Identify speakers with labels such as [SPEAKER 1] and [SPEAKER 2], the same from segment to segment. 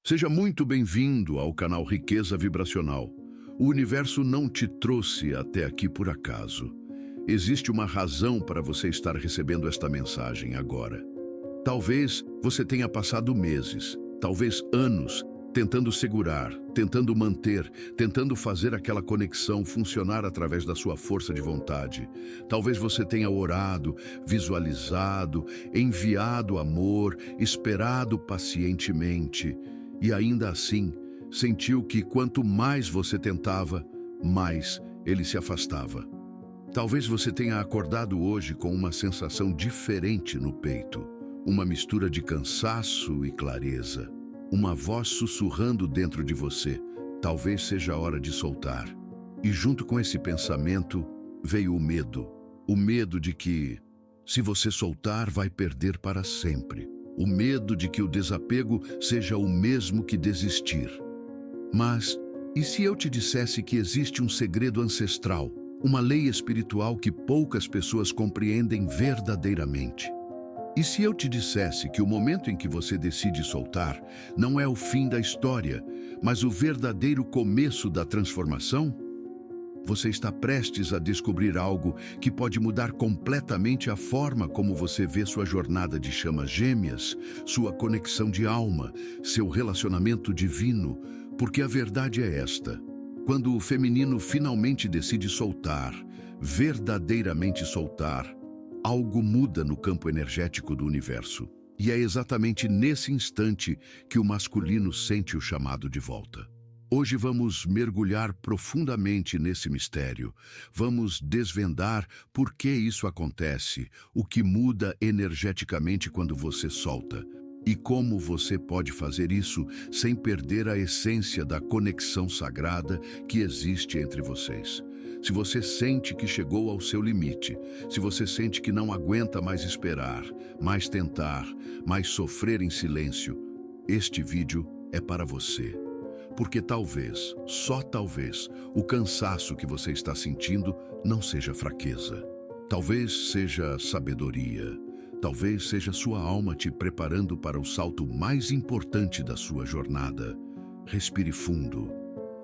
[SPEAKER 1] Seja muito bem-vindo ao canal Riqueza Vibracional. O universo não te trouxe até aqui por acaso. Existe uma razão para você estar recebendo esta mensagem agora. Talvez você tenha passado meses, talvez anos, tentando segurar, tentando manter, tentando fazer aquela conexão funcionar através da sua força de vontade. Talvez você tenha orado, visualizado, enviado amor, esperado pacientemente e ainda assim sentiu que quanto mais você tentava, mais ele se afastava. Talvez você tenha acordado hoje com uma sensação diferente no peito, uma mistura de cansaço e clareza. Uma voz sussurrando dentro de você, talvez seja a hora de soltar. E junto com esse pensamento veio o medo de que, se você soltar, vai perder para sempre. O medo de que o desapego seja o mesmo que desistir. Mas, e se eu te dissesse que existe um segredo ancestral, uma lei espiritual que poucas pessoas compreendem verdadeiramente? E se eu te dissesse que o momento em que você decide soltar não é o fim da história, mas o verdadeiro começo da transformação? Você está prestes a descobrir algo que pode mudar completamente a forma como você vê sua jornada de chamas gêmeas, sua conexão de alma, seu relacionamento divino, porque a verdade é esta: quando o feminino finalmente decide soltar, verdadeiramente soltar, algo muda no campo energético do universo. E é exatamente nesse instante que o masculino sente o chamado de volta. Hoje vamos mergulhar profundamente nesse mistério. Vamos desvendar por que isso acontece, o que muda energeticamente quando você solta, e como você pode fazer isso sem perder a essência da conexão sagrada que existe entre vocês. Se você sente que chegou ao seu limite, se você sente que não aguenta mais esperar, mais tentar, mais sofrer em silêncio, este vídeo é para você. Porque talvez, só talvez, o cansaço que você está sentindo não seja fraqueza. Talvez seja sabedoria. Talvez seja sua alma te preparando para o salto mais importante da sua jornada. Respire fundo,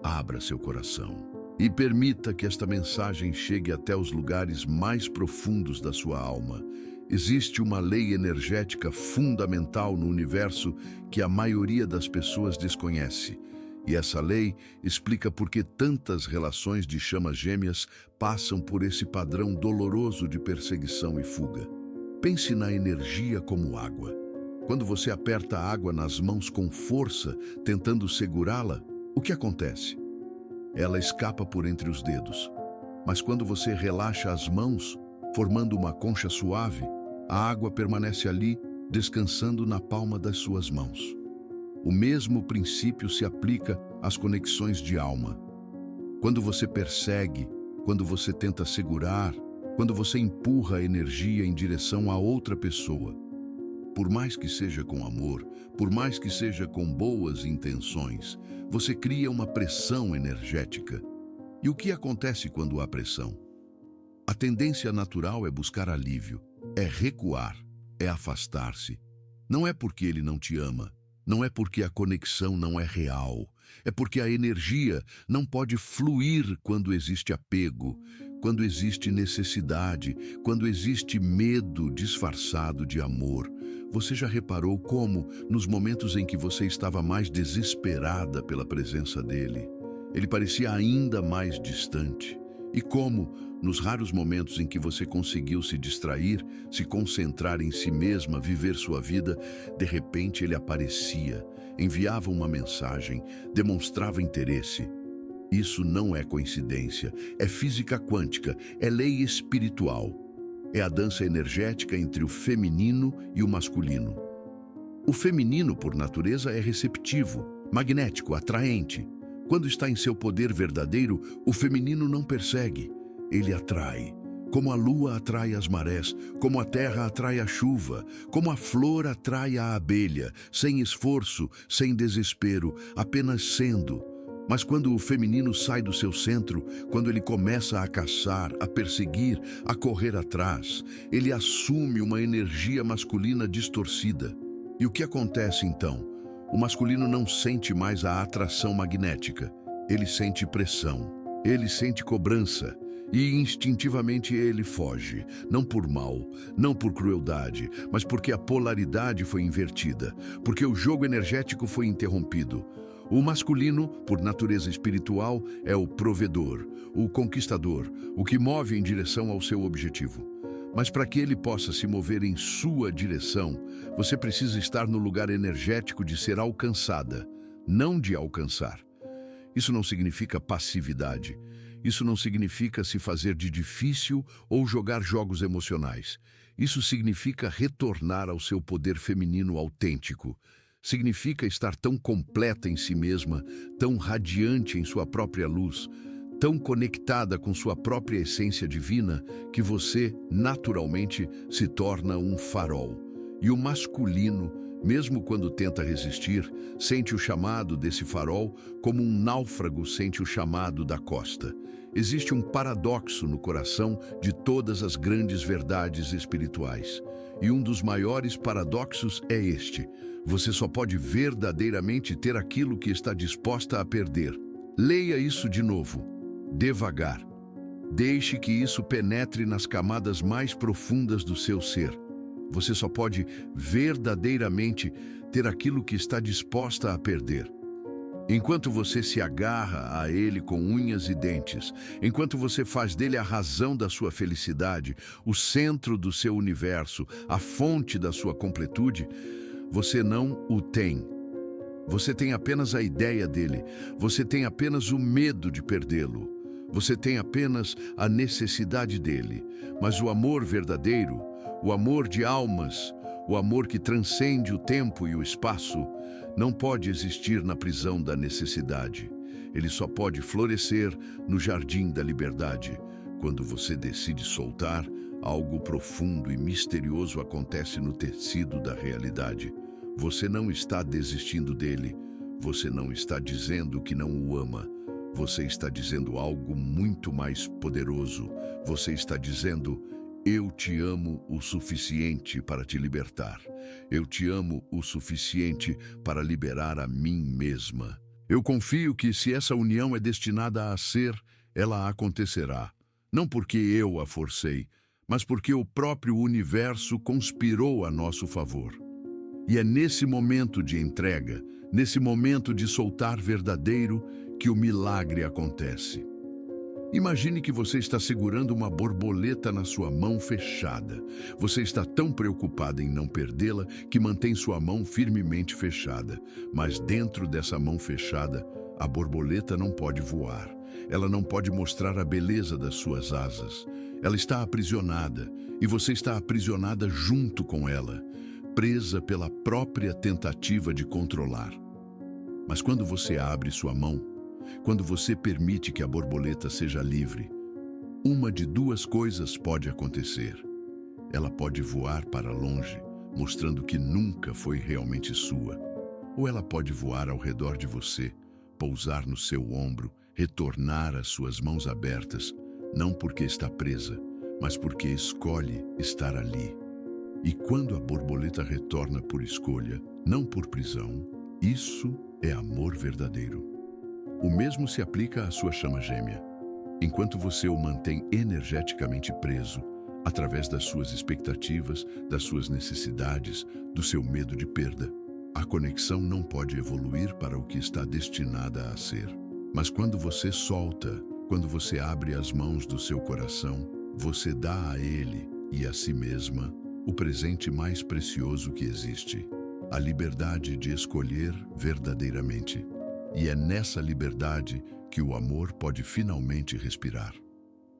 [SPEAKER 1] abra seu coração e permita que esta mensagem chegue até os lugares mais profundos da sua alma. Existe uma lei energética fundamental no universo que a maioria das pessoas desconhece. E essa lei explica por que tantas relações de chamas gêmeas passam por esse padrão doloroso de perseguição e fuga. Pense na energia como água. Quando você aperta a água nas mãos com força, tentando segurá-la, o que acontece? Ela escapa por entre os dedos. Mas quando você relaxa as mãos, formando uma concha suave, a água permanece ali, descansando na palma das suas mãos. O mesmo princípio se aplica às conexões de alma. Quando você persegue, quando você tenta segurar, quando você empurra a energia em direção a outra pessoa, por mais que seja com amor, por mais que seja com boas intenções, você cria uma pressão energética. E o que acontece quando há pressão? A tendência natural é buscar alívio, é recuar, é afastar-se. Não é porque ele não te ama, não é porque a conexão não é real, é porque a energia não pode fluir quando existe apego, quando existe necessidade, quando existe medo disfarçado de amor. Você já reparou como, nos momentos em que você estava mais desesperada pela presença dele, ele parecia ainda mais distante? E como, nos raros momentos em que você conseguiu se distrair, se concentrar em si mesma, viver sua vida, de repente ele aparecia, enviava uma mensagem, demonstrava interesse. Isso não é coincidência, é física quântica, é lei espiritual. É a dança energética entre o feminino e o masculino. O feminino, por natureza, é receptivo, magnético, atraente. Quando está em seu poder verdadeiro, o feminino não persegue, ele atrai. Como a lua atrai as marés, como a terra atrai a chuva, como a flor atrai a abelha, sem esforço, sem desespero, apenas sendo. Mas quando o feminino sai do seu centro, quando ele começa a caçar, a perseguir, a correr atrás, ele assume uma energia masculina distorcida. E o que acontece então? O masculino não sente mais a atração magnética. Ele sente pressão. Ele sente cobrança. E instintivamente ele foge. Não por mal, não por crueldade, mas porque a polaridade foi invertida. Porque o jogo energético foi interrompido. O masculino, por natureza espiritual, é o provedor, o conquistador, o que move em direção ao seu objetivo. Mas para que ele possa se mover em sua direção, você precisa estar no lugar energético de ser alcançada, não de alcançar. Isso não significa passividade. Isso não significa se fazer de difícil ou jogar jogos emocionais. Isso significa retornar ao seu poder feminino autêntico. Significa estar tão completa em si mesma, tão radiante em sua própria luz, tão conectada com sua própria essência divina, que você, naturalmente, se torna um farol. E o masculino, mesmo quando tenta resistir, sente o chamado desse farol como um náufrago sente o chamado da costa. Existe um paradoxo no coração de todas as grandes verdades espirituais. E um dos maiores paradoxos é este: você só pode verdadeiramente ter aquilo que está disposta a perder. Leia isso de novo, devagar. Deixe que isso penetre nas camadas mais profundas do seu ser. Você só pode verdadeiramente ter aquilo que está disposta a perder. Enquanto você se agarra a ele com unhas e dentes, enquanto você faz dele a razão da sua felicidade, o centro do seu universo, a fonte da sua completude, você não o tem. Você tem apenas a ideia dele, você tem apenas o medo de perdê-lo, você tem apenas a necessidade dele. Mas o amor verdadeiro, o amor de almas, o amor que transcende o tempo e o espaço, não pode existir na prisão da necessidade. Ele só pode florescer no jardim da liberdade. Quando você decide soltar, algo profundo e misterioso acontece no tecido da realidade. Você não está desistindo dele, você não está dizendo que não o ama. Você está dizendo algo muito mais poderoso. Você está dizendo: eu te amo o suficiente para te libertar. Eu te amo o suficiente para liberar a mim mesma. Eu confio que se essa união é destinada a ser, ela acontecerá. Não porque eu a forcei, mas porque o próprio universo conspirou a nosso favor. E é nesse momento de entrega, nesse momento de soltar verdadeiro, que o milagre acontece. Imagine que você está segurando uma borboleta na sua mão fechada. Você está tão preocupada em não perdê-la que mantém sua mão firmemente fechada. Mas dentro dessa mão fechada, a borboleta não pode voar. Ela não pode mostrar a beleza das suas asas. Ela está aprisionada e você está aprisionada junto com ela, presa pela própria tentativa de controlar. Mas quando você abre sua mão, quando você permite que a borboleta seja livre, uma de duas coisas pode acontecer. Ela pode voar para longe, mostrando que nunca foi realmente sua. Ou ela pode voar ao redor de você, pousar no seu ombro, retornar às suas mãos abertas, não porque está presa, mas porque escolhe estar ali. E quando a borboleta retorna por escolha, não por prisão, isso é amor verdadeiro. O mesmo se aplica à sua chama gêmea. Enquanto você o mantém energeticamente preso, através das suas expectativas, das suas necessidades, do seu medo de perda, a conexão não pode evoluir para o que está destinada a ser. Mas quando você solta, quando você abre as mãos do seu coração, você dá a ele e a si mesma o presente mais precioso que existe: a liberdade de escolher verdadeiramente. E é nessa liberdade que o amor pode finalmente respirar.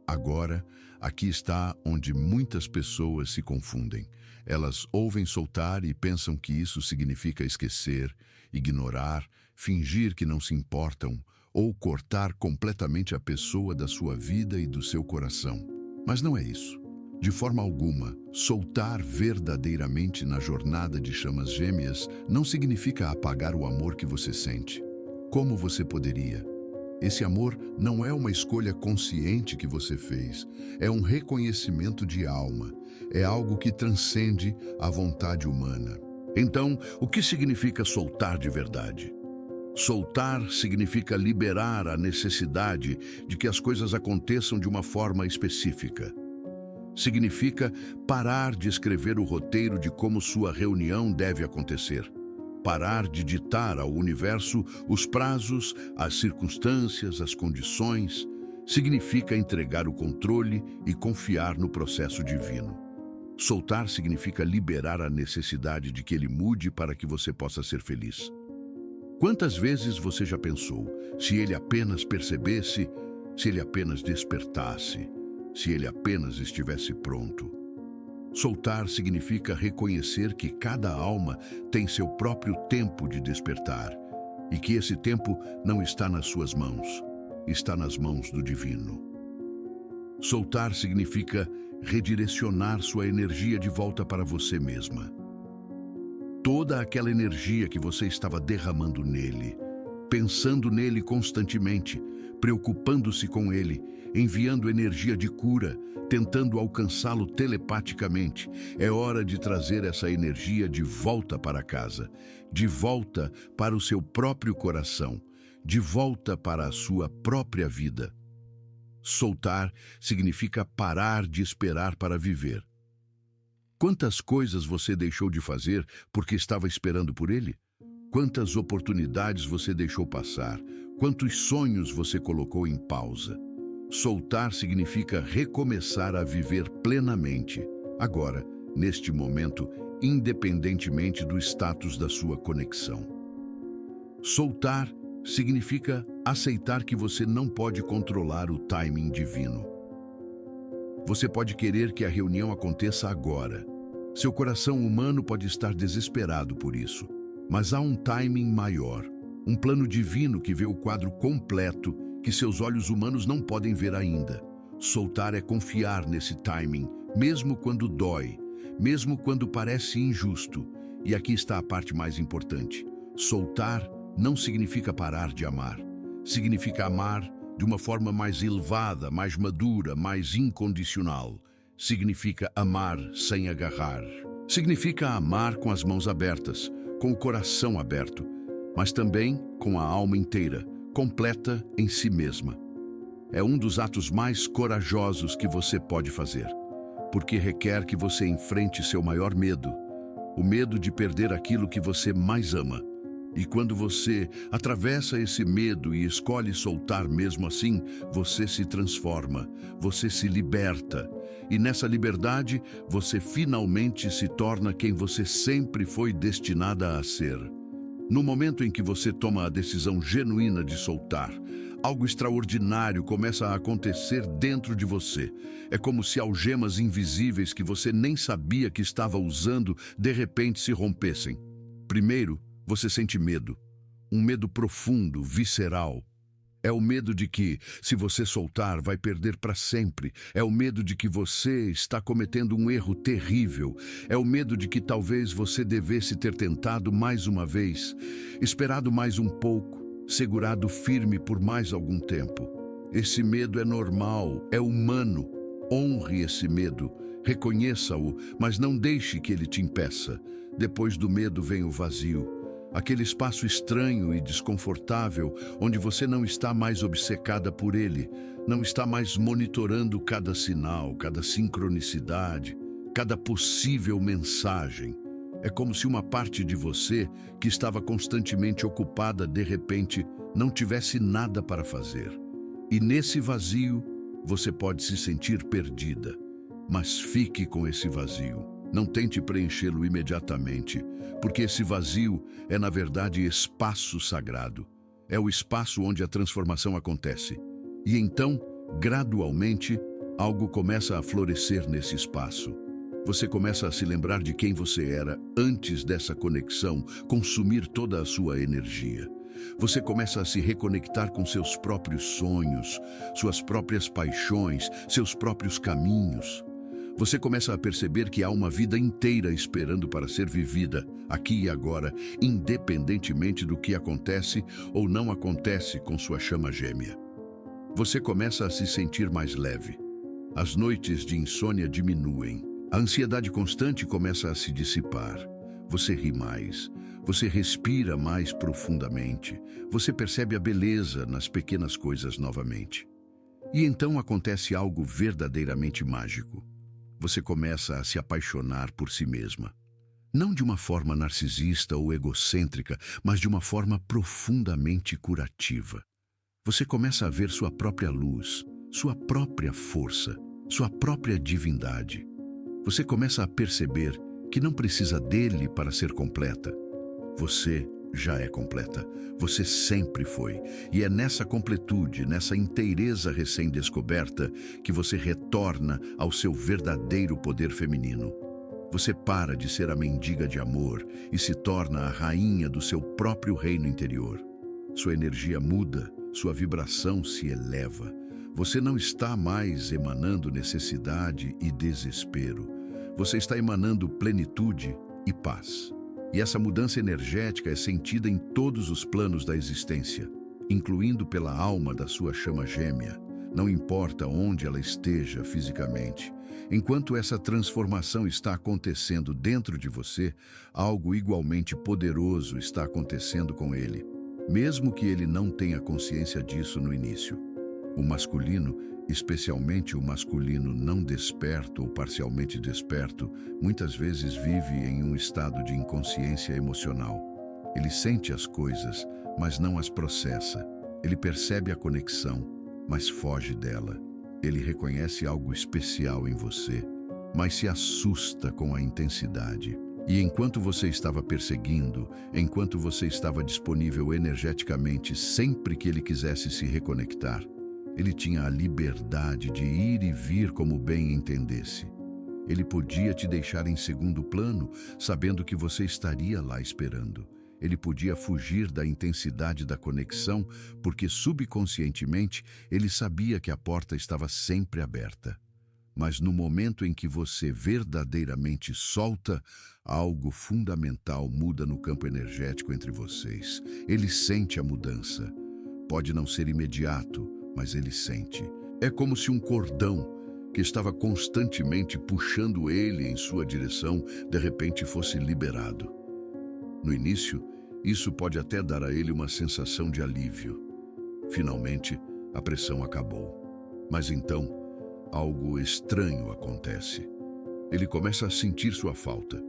[SPEAKER 1] Agora, aqui está onde muitas pessoas se confundem. Elas ouvem soltar e pensam que isso significa esquecer, ignorar, fingir que não se importam ou cortar completamente a pessoa da sua vida e do seu coração. Mas não é isso. De forma alguma, soltar verdadeiramente na jornada de chamas gêmeas não significa apagar o amor que você sente. Como você poderia? Esse amor não é uma escolha consciente que você fez, é um reconhecimento de alma, é algo que transcende a vontade humana. Então, o que significa soltar de verdade? Soltar significa liberar a necessidade de que as coisas aconteçam de uma forma específica. Significa parar de escrever o roteiro de como sua reunião deve acontecer. Parar de ditar ao universo os prazos, as circunstâncias, as condições. Significa entregar o controle e confiar no processo divino. Soltar significa liberar a necessidade de que ele mude para que você possa ser feliz. Quantas vezes você já pensou, se ele apenas percebesse, se ele apenas despertasse, se ele apenas estivesse pronto? Soltar significa reconhecer que cada alma tem seu próprio tempo de despertar e que esse tempo não está nas suas mãos, está nas mãos do divino. Soltar significa redirecionar sua energia de volta para você mesma. Toda aquela energia que você estava derramando nele, pensando nele constantemente, preocupando-se com ele, enviando energia de cura, tentando alcançá-lo telepaticamente. É hora de trazer essa energia de volta para casa, de volta para o seu próprio coração, de volta para a sua própria vida. Soltar significa parar de esperar para viver. Quantas coisas você deixou de fazer porque estava esperando por ele? Quantas oportunidades você deixou passar? Quantos sonhos você colocou em pausa? Soltar significa recomeçar a viver plenamente, agora, neste momento, independentemente do status da sua conexão. Soltar significa aceitar que você não pode controlar o timing divino. Você pode querer que a reunião aconteça agora. Seu coração humano pode estar desesperado por isso, mas há um timing maior, um plano divino que vê o quadro completo que seus olhos humanos não podem ver ainda. Soltar é confiar nesse timing, mesmo quando dói, mesmo quando parece injusto. E aqui está a parte mais importante. Soltar não significa parar de amar. Significa amar de uma forma mais elevada, mais madura, mais incondicional. Significa amar sem agarrar. Significa amar com as mãos abertas, com o coração aberto, mas também com a alma inteira, completa em si mesma. É um dos atos mais corajosos que você pode fazer, porque requer que você enfrente seu maior medo, o medo de perder aquilo que você mais ama. E quando você atravessa esse medo e escolhe soltar mesmo assim, você se transforma, você se liberta. E nessa liberdade, você finalmente se torna quem você sempre foi destinada a ser. No momento em que você toma a decisão genuína de soltar, algo extraordinário começa a acontecer dentro de você. É como se algemas invisíveis que você nem sabia que estava usando, de repente se rompessem. Primeiro, você sente medo, um medo profundo, visceral. É o medo de que, se você soltar, vai perder para sempre. É o medo de que você está cometendo um erro terrível. É o medo de que talvez você devesse ter tentado mais uma vez, esperado mais um pouco, segurado firme por mais algum tempo. Esse medo é normal, é humano. Honre esse medo, reconheça-o, mas não deixe que ele te impeça. Depois do medo vem o vazio. Aquele espaço estranho e desconfortável, onde você não está mais obcecada por ele, não está mais monitorando cada sinal, cada sincronicidade, cada possível mensagem. É como se uma parte de você, que estava constantemente ocupada, de repente, não tivesse nada para fazer. E nesse vazio, você pode se sentir perdida. Mas fique com esse vazio. Não tente preenchê-lo imediatamente, porque esse vazio é, na verdade, espaço sagrado. É o espaço onde a transformação acontece. E então, gradualmente, algo começa a florescer nesse espaço. Você começa a se lembrar de quem você era antes dessa conexão consumir toda a sua energia. Você começa a se reconectar com seus próprios sonhos, suas próprias paixões, seus próprios caminhos. Você começa a perceber que há uma vida inteira esperando para ser vivida, aqui e agora, independentemente do que acontece ou não acontece com sua chama gêmea. Você começa a se sentir mais leve. As noites de insônia diminuem. A ansiedade constante começa a se dissipar. Você ri mais, você respira mais profundamente, você percebe a beleza nas pequenas coisas novamente. E então acontece algo verdadeiramente mágico. Você começa a se apaixonar por si mesma. Não de uma forma narcisista ou egocêntrica, mas de uma forma profundamente curativa. Você começa a ver sua própria luz, sua própria força, sua própria divindade. Você começa a perceber que não precisa dele para ser completa. Você já é completa. Você sempre foi. E é nessa completude, nessa inteireza recém-descoberta, que você retorna ao seu verdadeiro poder feminino. Você para de ser a mendiga de amor e se torna a rainha do seu próprio reino interior. Sua energia muda, sua vibração se eleva. Você não está mais emanando necessidade e desespero. Você está emanando plenitude e paz. E essa mudança energética é sentida em todos os planos da existência, incluindo pela alma da sua chama gêmea, não importa onde ela esteja fisicamente. Enquanto essa transformação está acontecendo dentro de você, algo igualmente poderoso está acontecendo com ele, mesmo que ele não tenha consciência disso no início. O masculino, especialmente o masculino não desperto ou parcialmente desperto, muitas vezes vive em um estado de inconsciência emocional. Ele sente as coisas, mas não as processa. Ele percebe a conexão, mas foge dela. Ele reconhece algo especial em você, mas se assusta com a intensidade. E enquanto você estava perseguindo, enquanto você estava disponível energeticamente sempre que ele quisesse se reconectar, ele tinha a liberdade de ir e vir como bem entendesse. Ele podia te deixar em segundo plano, sabendo que você estaria lá esperando. Ele podia fugir da intensidade da conexão, porque subconscientemente ele sabia que a porta estava sempre aberta. Mas no momento em que você verdadeiramente solta, algo fundamental muda no campo energético entre vocês. Ele sente a mudança. Pode não ser imediato, mas ele sente. É como se um cordão que estava constantemente puxando ele em sua direção, de repente fosse liberado. No início, isso pode até dar a ele uma sensação de alívio. Finalmente, a pressão acabou. Mas então, algo estranho acontece. Ele começa a sentir sua falta.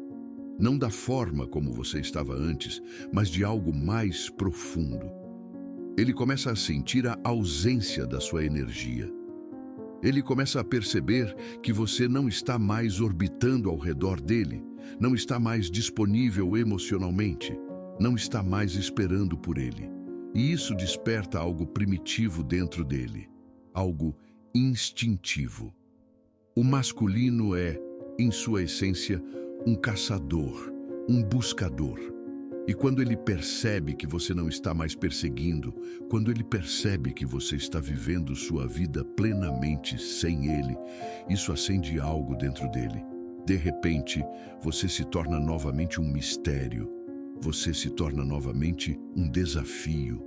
[SPEAKER 1] Não da forma como você estava antes, mas de algo mais profundo. Ele começa a sentir a ausência da sua energia. Ele começa a perceber que você não está mais orbitando ao redor dele, não está mais disponível emocionalmente, não está mais esperando por ele. E isso desperta algo primitivo dentro dele, algo instintivo. O masculino é, em sua essência, um caçador, um buscador. E quando ele percebe que você não está mais perseguindo, quando ele percebe que você está vivendo sua vida plenamente sem ele, isso acende algo dentro dele. De repente, você se torna novamente um mistério. Você se torna novamente um desafio.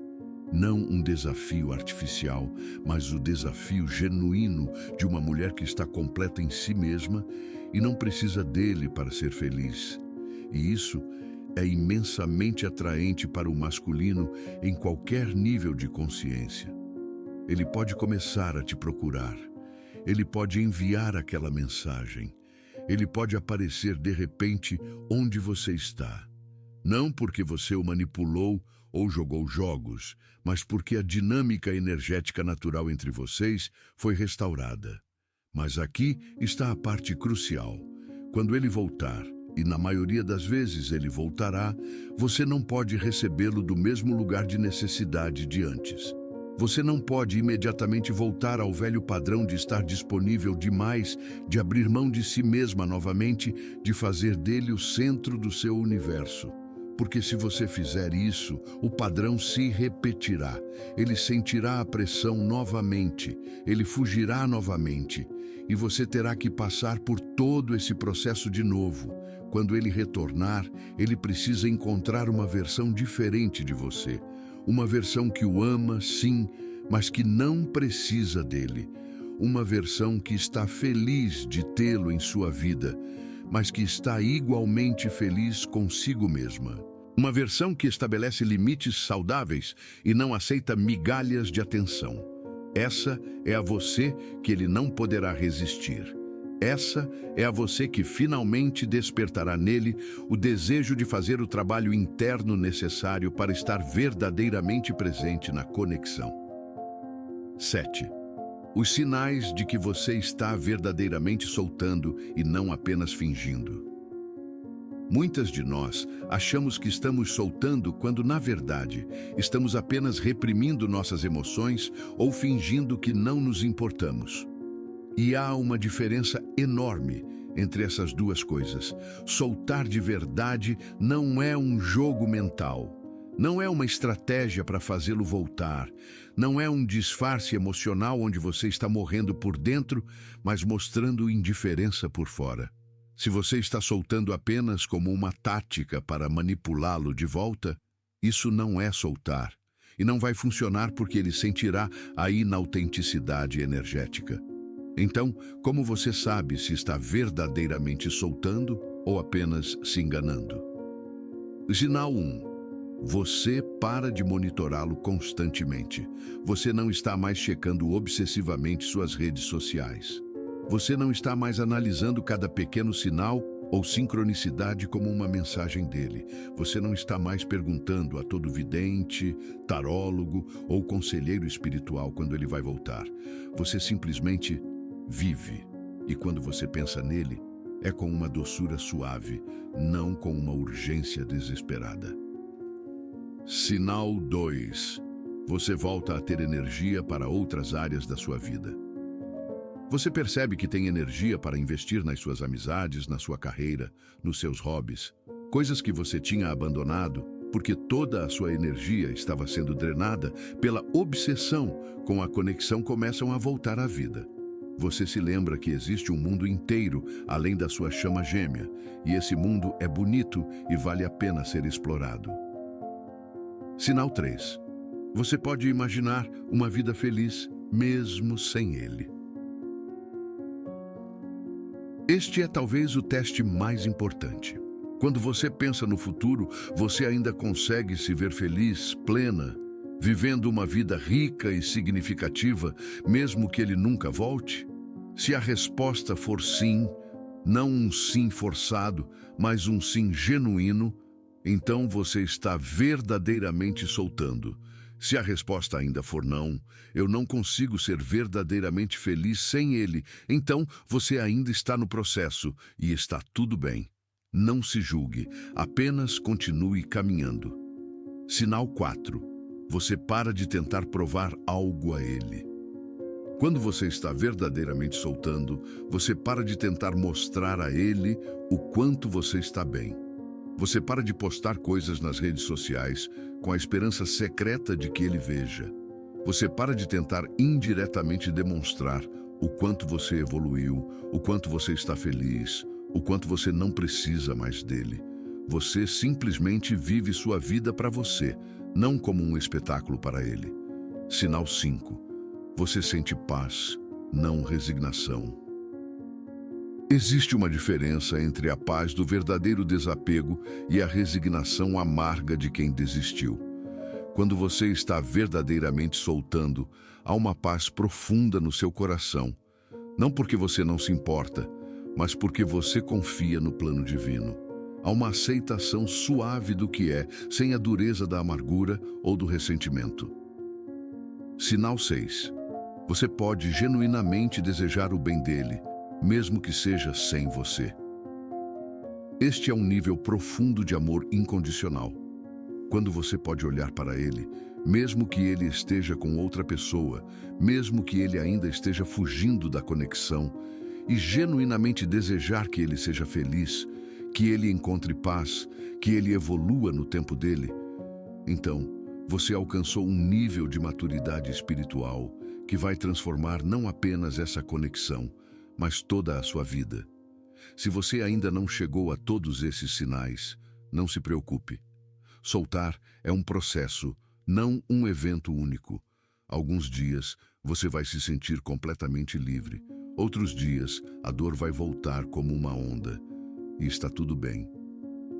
[SPEAKER 1] Não um desafio artificial, mas o desafio genuíno de uma mulher que está completa em si mesma e não precisa dele para ser feliz. E isso é imensamente atraente para o masculino em qualquer nível de consciência. Ele pode começar a te procurar. Ele pode enviar aquela mensagem. Ele pode aparecer de repente onde você está. Não porque você o manipulou ou jogou jogos, mas porque a dinâmica energética natural entre vocês foi restaurada. Mas aqui está a parte crucial. Quando ele voltar, e na maioria das vezes ele voltará, você não pode recebê-lo do mesmo lugar de necessidade de antes. Você não pode imediatamente voltar ao velho padrão de estar disponível demais, de abrir mão de si mesma novamente, de fazer dele o centro do seu universo. Porque se você fizer isso, o padrão se repetirá. Ele sentirá a pressão novamente, ele fugirá novamente, e você terá que passar por todo esse processo de novo. Quando ele retornar, ele precisa encontrar uma versão diferente de você. Uma versão que o ama, sim, mas que não precisa dele. Uma versão que está feliz de tê-lo em sua vida, mas que está igualmente feliz consigo mesma. Uma versão que estabelece limites saudáveis e não aceita migalhas de atenção. Essa é a você que ele não poderá resistir. Essa é a você que finalmente despertará nele o desejo de fazer o trabalho interno necessário para estar verdadeiramente presente na conexão. 7. Os sinais de que você está verdadeiramente soltando e não apenas fingindo. Muitas de nós achamos que estamos soltando quando, na verdade, estamos apenas reprimindo nossas emoções ou fingindo que não nos importamos. E há uma diferença enorme entre essas duas coisas. Soltar de verdade não é um jogo mental. Não é uma estratégia para fazê-lo voltar. Não é um disfarce emocional onde você está morrendo por dentro, mas mostrando indiferença por fora. Se você está soltando apenas como uma tática para manipulá-lo de volta, isso não é soltar. E não vai funcionar porque ele sentirá a inautenticidade energética. Então, como você sabe se está verdadeiramente soltando ou apenas se enganando? Sinal 1. Você para de monitorá-lo constantemente. Você não está mais checando obsessivamente suas redes sociais. Você não está mais analisando cada pequeno sinal ou sincronicidade como uma mensagem dele. Você não está mais perguntando a todo vidente, tarólogo ou conselheiro espiritual quando ele vai voltar. Você simplesmente vive. E quando você pensa nele, é com uma doçura suave, não com uma urgência desesperada. Sinal 2. Você volta a ter energia para outras áreas da sua vida. Você percebe que tem energia para investir nas suas amizades, na sua carreira, nos seus hobbies, coisas que você tinha abandonado porque toda a sua energia estava sendo drenada pela obsessão com a conexão começam a voltar à vida. Você se lembra que existe um mundo inteiro além da sua chama gêmea, e esse mundo é bonito e vale a pena ser explorado. Sinal 3. Você pode imaginar uma vida feliz mesmo sem ele. Este é talvez o teste mais importante. Quando você pensa no futuro, você ainda consegue se ver feliz, plena, vivendo uma vida rica e significativa, mesmo que ele nunca volte? Se a resposta for sim, não um sim forçado, mas um sim genuíno, então você está verdadeiramente soltando. Se a resposta ainda for não, eu não consigo ser verdadeiramente feliz sem ele, então você ainda está no processo e está tudo bem. Não se julgue, apenas continue caminhando. Sinal 4. Você para de tentar provar algo a ele. Quando você está verdadeiramente soltando, você para de tentar mostrar a ele o quanto você está bem. Você para de postar coisas nas redes sociais com a esperança secreta de que ele veja. Você para de tentar indiretamente demonstrar o quanto você evoluiu, o quanto você está feliz, o quanto você não precisa mais dele. Você simplesmente vive sua vida para você, não como um espetáculo para ele. Sinal 5. Você sente paz, não resignação. Existe uma diferença entre a paz do verdadeiro desapego e a resignação amarga de quem desistiu. Quando você está verdadeiramente soltando, há uma paz profunda no seu coração. Não porque você não se importa, mas porque você confia no plano divino. Há uma aceitação suave do que é, sem a dureza da amargura ou do ressentimento. Sinal 6. Você pode genuinamente desejar o bem dele, mesmo que seja sem você. Este é um nível profundo de amor incondicional. Quando você pode olhar para ele, mesmo que ele esteja com outra pessoa, mesmo que ele ainda esteja fugindo da conexão, e genuinamente desejar que ele seja feliz, que ele encontre paz, que ele evolua no tempo dele, então você alcançou um nível de maturidade espiritual que vai transformar não apenas essa conexão, mas toda a sua vida. Se você ainda não chegou a todos esses sinais, não se preocupe. Soltar é um processo, não um evento único. Alguns dias você vai se sentir completamente livre. Outros dias a dor vai voltar como uma onda. e está tudo bem.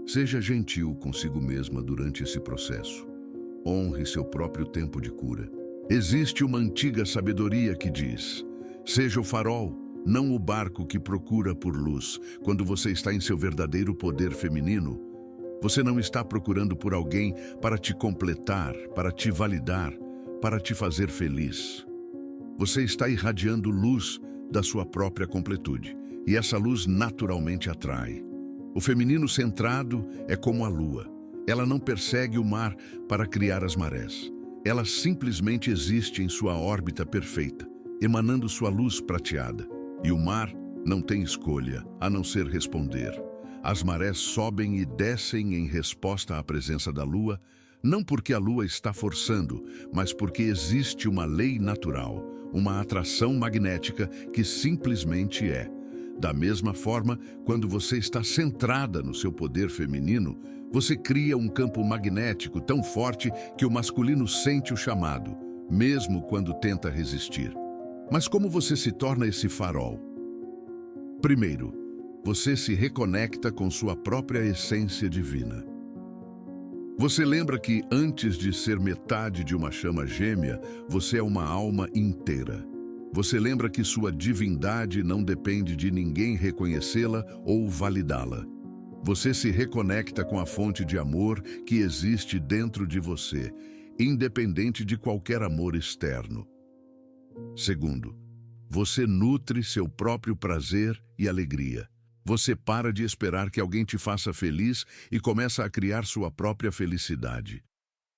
[SPEAKER 1] Seja gentil consigo mesma durante esse processo. Honre seu próprio tempo de cura. Existe uma antiga sabedoria que diz: seja o farol, não o barco que procura por luz. Quando você está em seu verdadeiro poder feminino, você não está procurando por alguém para te completar, para te validar, para te fazer feliz. Você está irradiando luz da sua própria completude, e essa luz naturalmente atrai. O feminino centrado é como a lua. Ela não persegue o mar para criar as marés. Ela simplesmente existe em sua órbita perfeita, emanando sua luz prateada. E o mar não tem escolha, a não ser responder. As marés sobem e descem em resposta à presença da lua, não porque a lua está forçando, mas porque existe uma lei natural, uma atração magnética que simplesmente é. Da mesma forma, quando você está centrada no seu poder feminino, você cria um campo magnético tão forte que o masculino sente o chamado, mesmo quando tenta resistir. Mas como você se torna esse farol? Primeiro, você se reconecta com sua própria essência divina. Você lembra que antes de ser metade de uma chama gêmea, você é uma alma inteira. Você lembra que sua divindade não depende de ninguém reconhecê-la ou validá-la. Você se reconecta com a fonte de amor que existe dentro de você, independente de qualquer amor externo. Segundo, você nutre seu próprio prazer e alegria. Você para de esperar que alguém te faça feliz e começa a criar sua própria felicidade.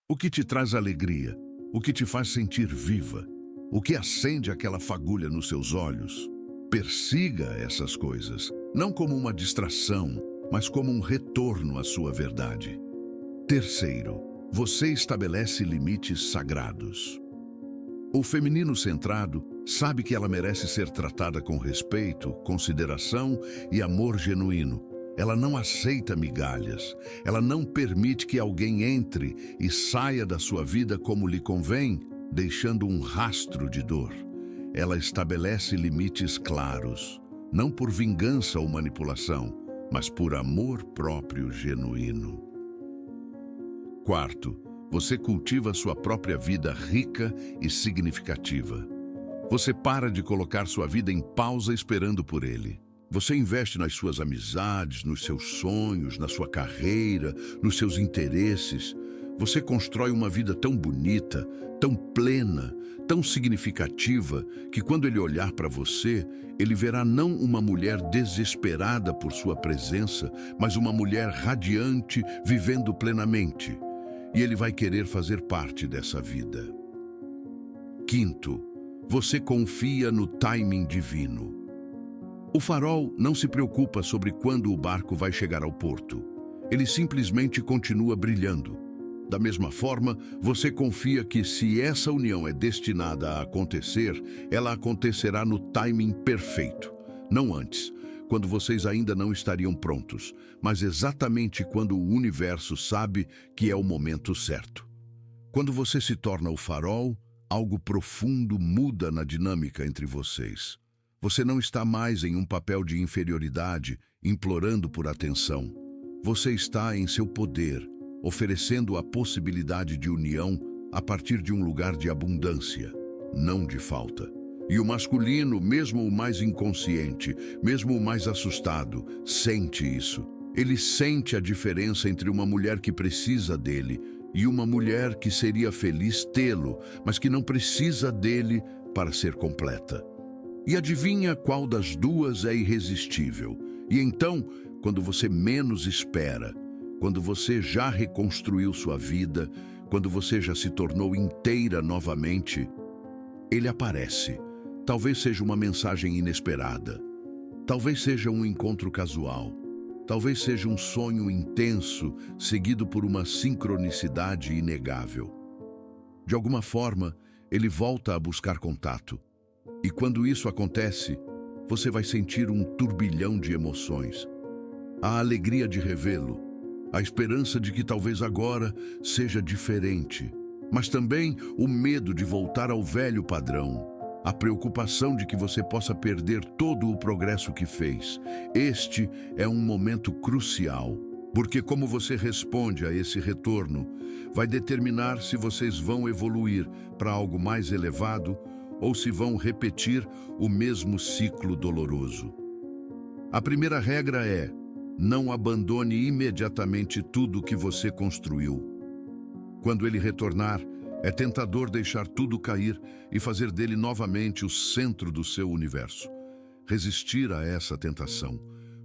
[SPEAKER 1] O que te traz alegria? O que te faz sentir viva? O que acende aquela fagulha nos seus olhos? Persiga essas coisas, não como uma distração, mas como um retorno à sua verdade. Terceiro, você estabelece limites sagrados. O feminino centrado sabe que ela merece ser tratada com respeito, consideração e amor genuíno. Ela não aceita migalhas. Ela não permite que alguém entre e saia da sua vida como lhe convém, deixando um rastro de dor. Ela estabelece limites claros, não por vingança ou manipulação, mas por amor próprio genuíno. Quarto, você cultiva sua própria vida rica e significativa. Você para de colocar sua vida em pausa esperando por ele. Você investe nas suas amizades, nos seus sonhos, na sua carreira, nos seus interesses. Você constrói uma vida tão bonita, tão plena, tão significativa, que quando ele olhar para você, ele verá não uma mulher desesperada por sua presença, mas uma mulher radiante, vivendo plenamente. E ele vai querer fazer parte dessa vida. Quinto, você confia no timing divino. O farol não se preocupa sobre quando o barco vai chegar ao porto. Ele simplesmente continua brilhando. Da mesma forma, você confia que se essa união é destinada a acontecer, ela acontecerá no timing perfeito. Não antes, quando vocês ainda não estariam prontos, mas exatamente quando o universo sabe que é o momento certo. Quando você se torna o farol, algo profundo muda na dinâmica entre vocês. Você não está mais em um papel de inferioridade, implorando por atenção. Você está em seu poder, oferecendo a possibilidade de união a partir de um lugar de abundância, não de falta. E o masculino, mesmo o mais inconsciente, mesmo o mais assustado, sente isso. Ele sente a diferença entre uma mulher que precisa dele e uma mulher que seria feliz tê-lo, mas que não precisa dele para ser completa. E adivinha qual das duas é irresistível? E então, quando você menos espera, quando você já reconstruiu sua vida, quando você já se tornou inteira novamente, ele aparece. Talvez seja uma mensagem inesperada. Talvez seja um encontro casual. Talvez seja um sonho intenso, seguido por uma sincronicidade inegável. De alguma forma, ele volta a buscar contato. E quando isso acontece, você vai sentir um turbilhão de emoções. A alegria de revê-lo, a esperança de que talvez agora seja diferente, mas também o medo de voltar ao velho padrão. A preocupação de que você possa perder todo o progresso que fez. Este é um momento crucial, porque como você responde a esse retorno vai determinar se vocês vão evoluir para algo mais elevado ou se vão repetir o mesmo ciclo doloroso. A primeira regra é: não abandone imediatamente tudo o que você construiu. Quando ele retornar, é tentador deixar tudo cair e fazer dele novamente o centro do seu universo. Resistir a essa tentação.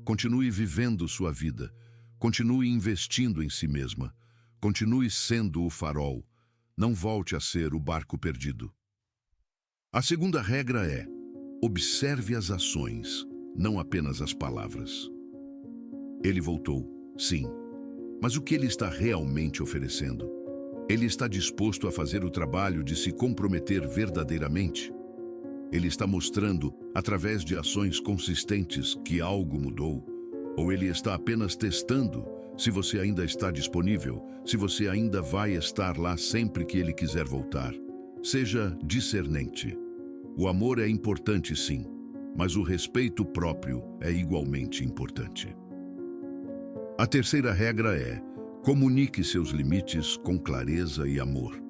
[SPEAKER 1] Continue vivendo sua vida. Continue investindo em si mesma. Continue sendo o farol. Não volte a ser o barco perdido. A segunda regra é: observe as ações, não apenas as palavras. Ele voltou, sim. Mas o que ele está realmente oferecendo? Ele está disposto a fazer o trabalho de se comprometer verdadeiramente? Ele está mostrando, através de ações consistentes, que algo mudou? Ou ele está apenas testando se você ainda está disponível, se você ainda vai estar lá sempre que ele quiser voltar? Seja discernente. O amor é importante, sim, mas o respeito próprio é igualmente importante. A terceira regra é: comunique seus limites com clareza e amor.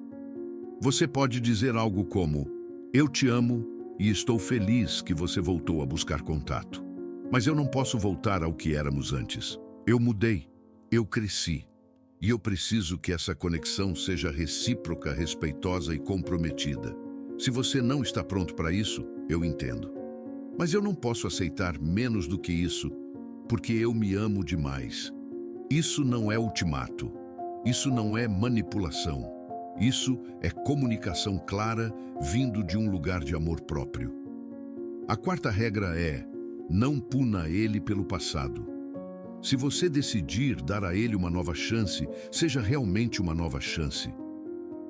[SPEAKER 1] Você pode dizer algo como: eu te amo e estou feliz que você voltou a buscar contato. Mas eu não posso voltar ao que éramos antes. Eu mudei, eu cresci. E eu preciso que essa conexão seja recíproca, respeitosa e comprometida. Se você não está pronto para isso, eu entendo. Mas eu não posso aceitar menos do que isso, porque eu me amo demais. Isso não é ultimato. Isso não é manipulação. Isso é comunicação clara, vindo de um lugar de amor próprio. A quarta regra é: não puna ele pelo passado. Se você decidir dar a ele uma nova chance, seja realmente uma nova chance.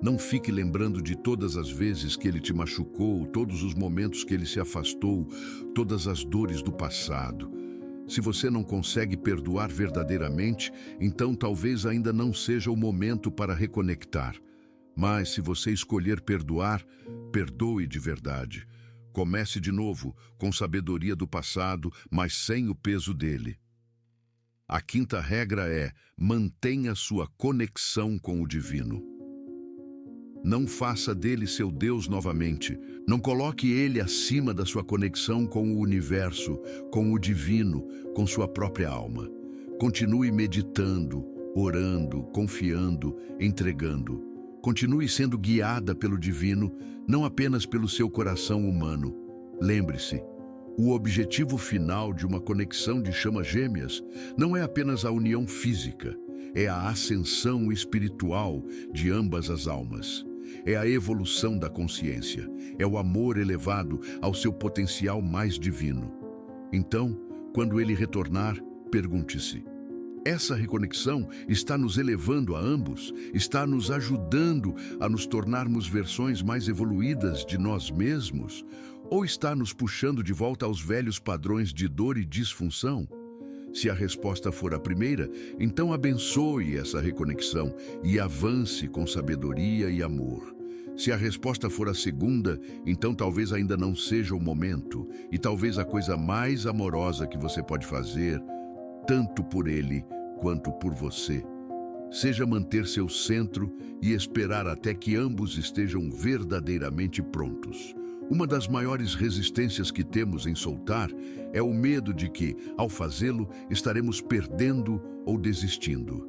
[SPEAKER 1] Não fique lembrando de todas as vezes que ele te machucou, todos os momentos que ele se afastou, todas as dores do passado. Se você não consegue perdoar verdadeiramente, então talvez ainda não seja o momento para reconectar. Mas se você escolher perdoar, perdoe de verdade. Comece de novo, com sabedoria do passado, mas sem o peso dele. A quinta regra é: mantenha sua conexão com o divino. Não faça dele seu Deus novamente. Não coloque ele acima da sua conexão com o universo, com o divino, com sua própria alma. Continue meditando, orando, confiando, entregando. Continue sendo guiada pelo divino, não apenas pelo seu coração humano. Lembre-se, o objetivo final de uma conexão de chamas gêmeas não é apenas a união física, é a ascensão espiritual de ambas as almas. É a evolução da consciência, é o amor elevado ao seu potencial mais divino. Então, quando ele retornar, pergunte-se: essa reconexão está nos elevando a ambos? Está nos ajudando a nos tornarmos versões mais evoluídas de nós mesmos? Ou está nos puxando de volta aos velhos padrões de dor e disfunção? Se a resposta for a primeira, então abençoe essa reconexão e avance com sabedoria e amor. Se a resposta for a segunda, então talvez ainda não seja o momento, e talvez a coisa mais amorosa que você pode fazer, tanto por ele quanto por você, seja manter seu centro e esperar até que ambos estejam verdadeiramente prontos. Uma das maiores resistências que temos em soltar é o medo de que, ao fazê-lo, estaremos perdendo ou desistindo.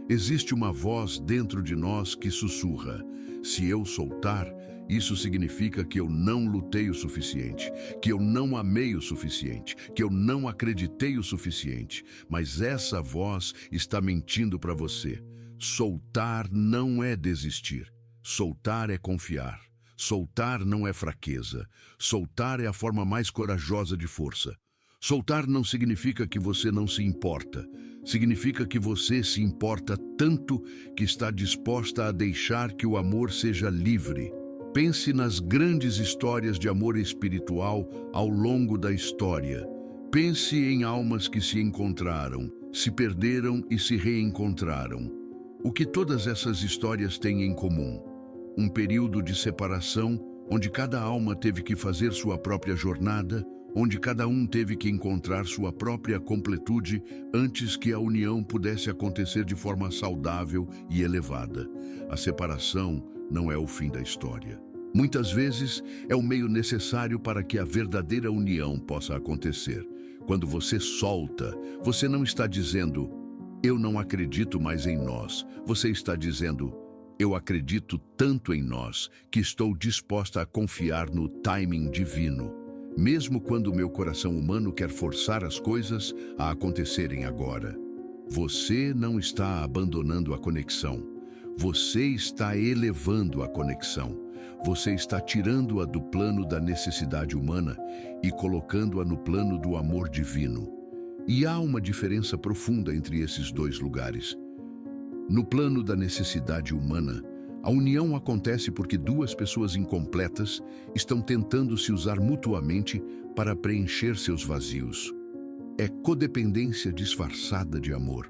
[SPEAKER 1] Existe uma voz dentro de nós que sussurra: se eu soltar, isso significa que eu não lutei o suficiente, que eu não amei o suficiente, que eu não acreditei o suficiente. Mas essa voz está mentindo para você. Soltar não é desistir. Soltar é confiar. Soltar não é fraqueza. Soltar é a forma mais corajosa de força. Soltar não significa que você não se importa. Significa que você se importa tanto que está disposta a deixar que o amor seja livre. Pense nas grandes histórias de amor espiritual ao longo da história. Pense em almas que se encontraram, se perderam e se reencontraram. O que todas essas histórias têm em comum? Um período de separação, onde cada alma teve que fazer sua própria jornada, onde cada um teve que encontrar sua própria completude antes que a união pudesse acontecer de forma saudável e elevada. A separação não é o fim da história. Muitas vezes é o meio necessário para que a verdadeira união possa acontecer. Quando você solta, você não está dizendo, eu não acredito mais em nós. Você está dizendo, eu acredito tanto em nós que estou disposta a confiar no timing divino, mesmo quando o meu coração humano quer forçar as coisas a acontecerem agora. Você não está abandonando a conexão. Você está elevando a conexão. Você está tirando-a do plano da necessidade humana e colocando-a no plano do amor divino. E há uma diferença profunda entre esses dois lugares. No plano da necessidade humana, a união acontece porque duas pessoas incompletas estão tentando se usar mutuamente para preencher seus vazios. É codependência disfarçada de amor.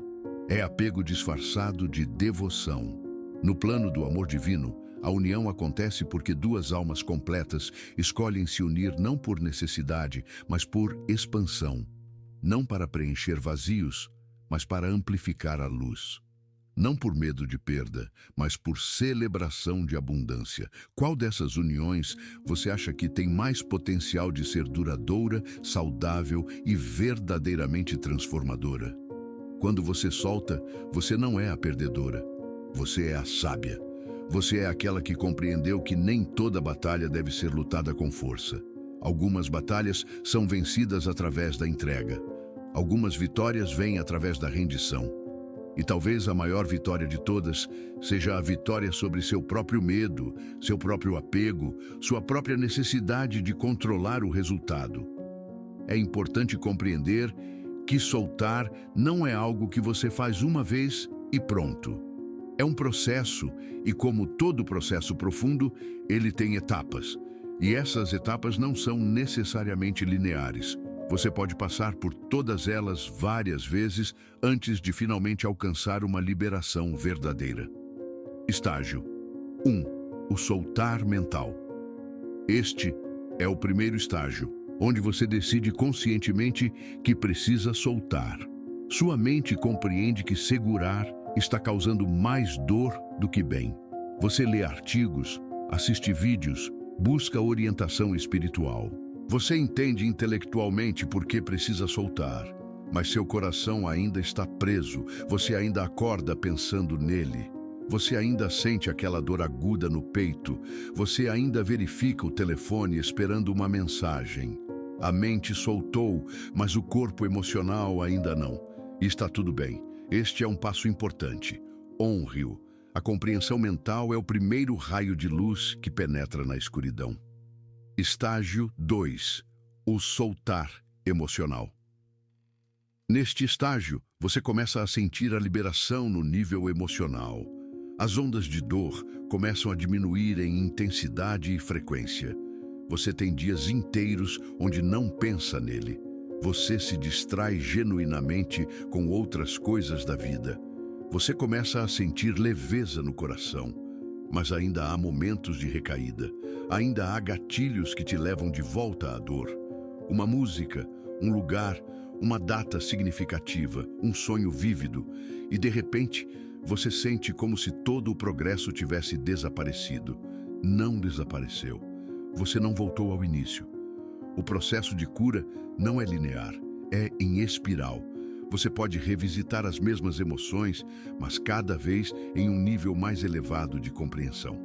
[SPEAKER 1] É apego disfarçado de devoção. No plano do amor divino, a união acontece porque duas almas completas escolhem se unir não por necessidade, mas por expansão. Não para preencher vazios, mas para amplificar a luz. Não por medo de perda, mas por celebração de abundância. Qual dessas uniões você acha que tem mais potencial de ser duradoura, saudável e verdadeiramente transformadora? Quando você solta, você não é a perdedora. Você é a sábia. Você é aquela que compreendeu que nem toda batalha deve ser lutada com força. Algumas batalhas são vencidas através da entrega. Algumas vitórias vêm através da rendição. E talvez a maior vitória de todas seja a vitória sobre seu próprio medo, seu próprio apego, sua própria necessidade de controlar o resultado. É importante compreender que soltar não é algo que você faz uma vez e pronto. É um processo e, como todo processo profundo, ele tem etapas. E essas etapas não são necessariamente lineares. Você pode passar por todas elas várias vezes antes de finalmente alcançar uma liberação verdadeira. Estágio 1. O soltar mental. Este é o primeiro estágio, onde você decide conscientemente que precisa soltar. Sua mente compreende que segurar está causando mais dor do que bem. Você lê artigos, assiste vídeos, busca orientação espiritual. Você entende intelectualmente por que precisa soltar, mas seu coração ainda está preso. Você ainda acorda pensando nele. Você ainda sente aquela dor aguda no peito. Você ainda verifica o telefone esperando uma mensagem. A mente soltou, mas o corpo emocional ainda não. E está tudo bem. Este é um passo importante. Honre-o. A compreensão mental é o primeiro raio de luz que penetra na escuridão. Estágio 2. O soltar emocional. Neste estágio, você começa a sentir a liberação no nível emocional. As ondas de dor começam a diminuir em intensidade e frequência. Você tem dias inteiros onde não pensa nele. Você se distrai genuinamente com outras coisas da vida. Você começa a sentir leveza no coração, mas ainda há momentos de recaída. Ainda há gatilhos que te levam de volta à dor. Uma música, um lugar, uma data significativa, um sonho vívido, e de repente você sente como se todo o progresso tivesse desaparecido. Não desapareceu. Você não voltou ao início. O processo de cura não é linear, é em espiral. Você pode revisitar as mesmas emoções, mas cada vez em um nível mais elevado de compreensão.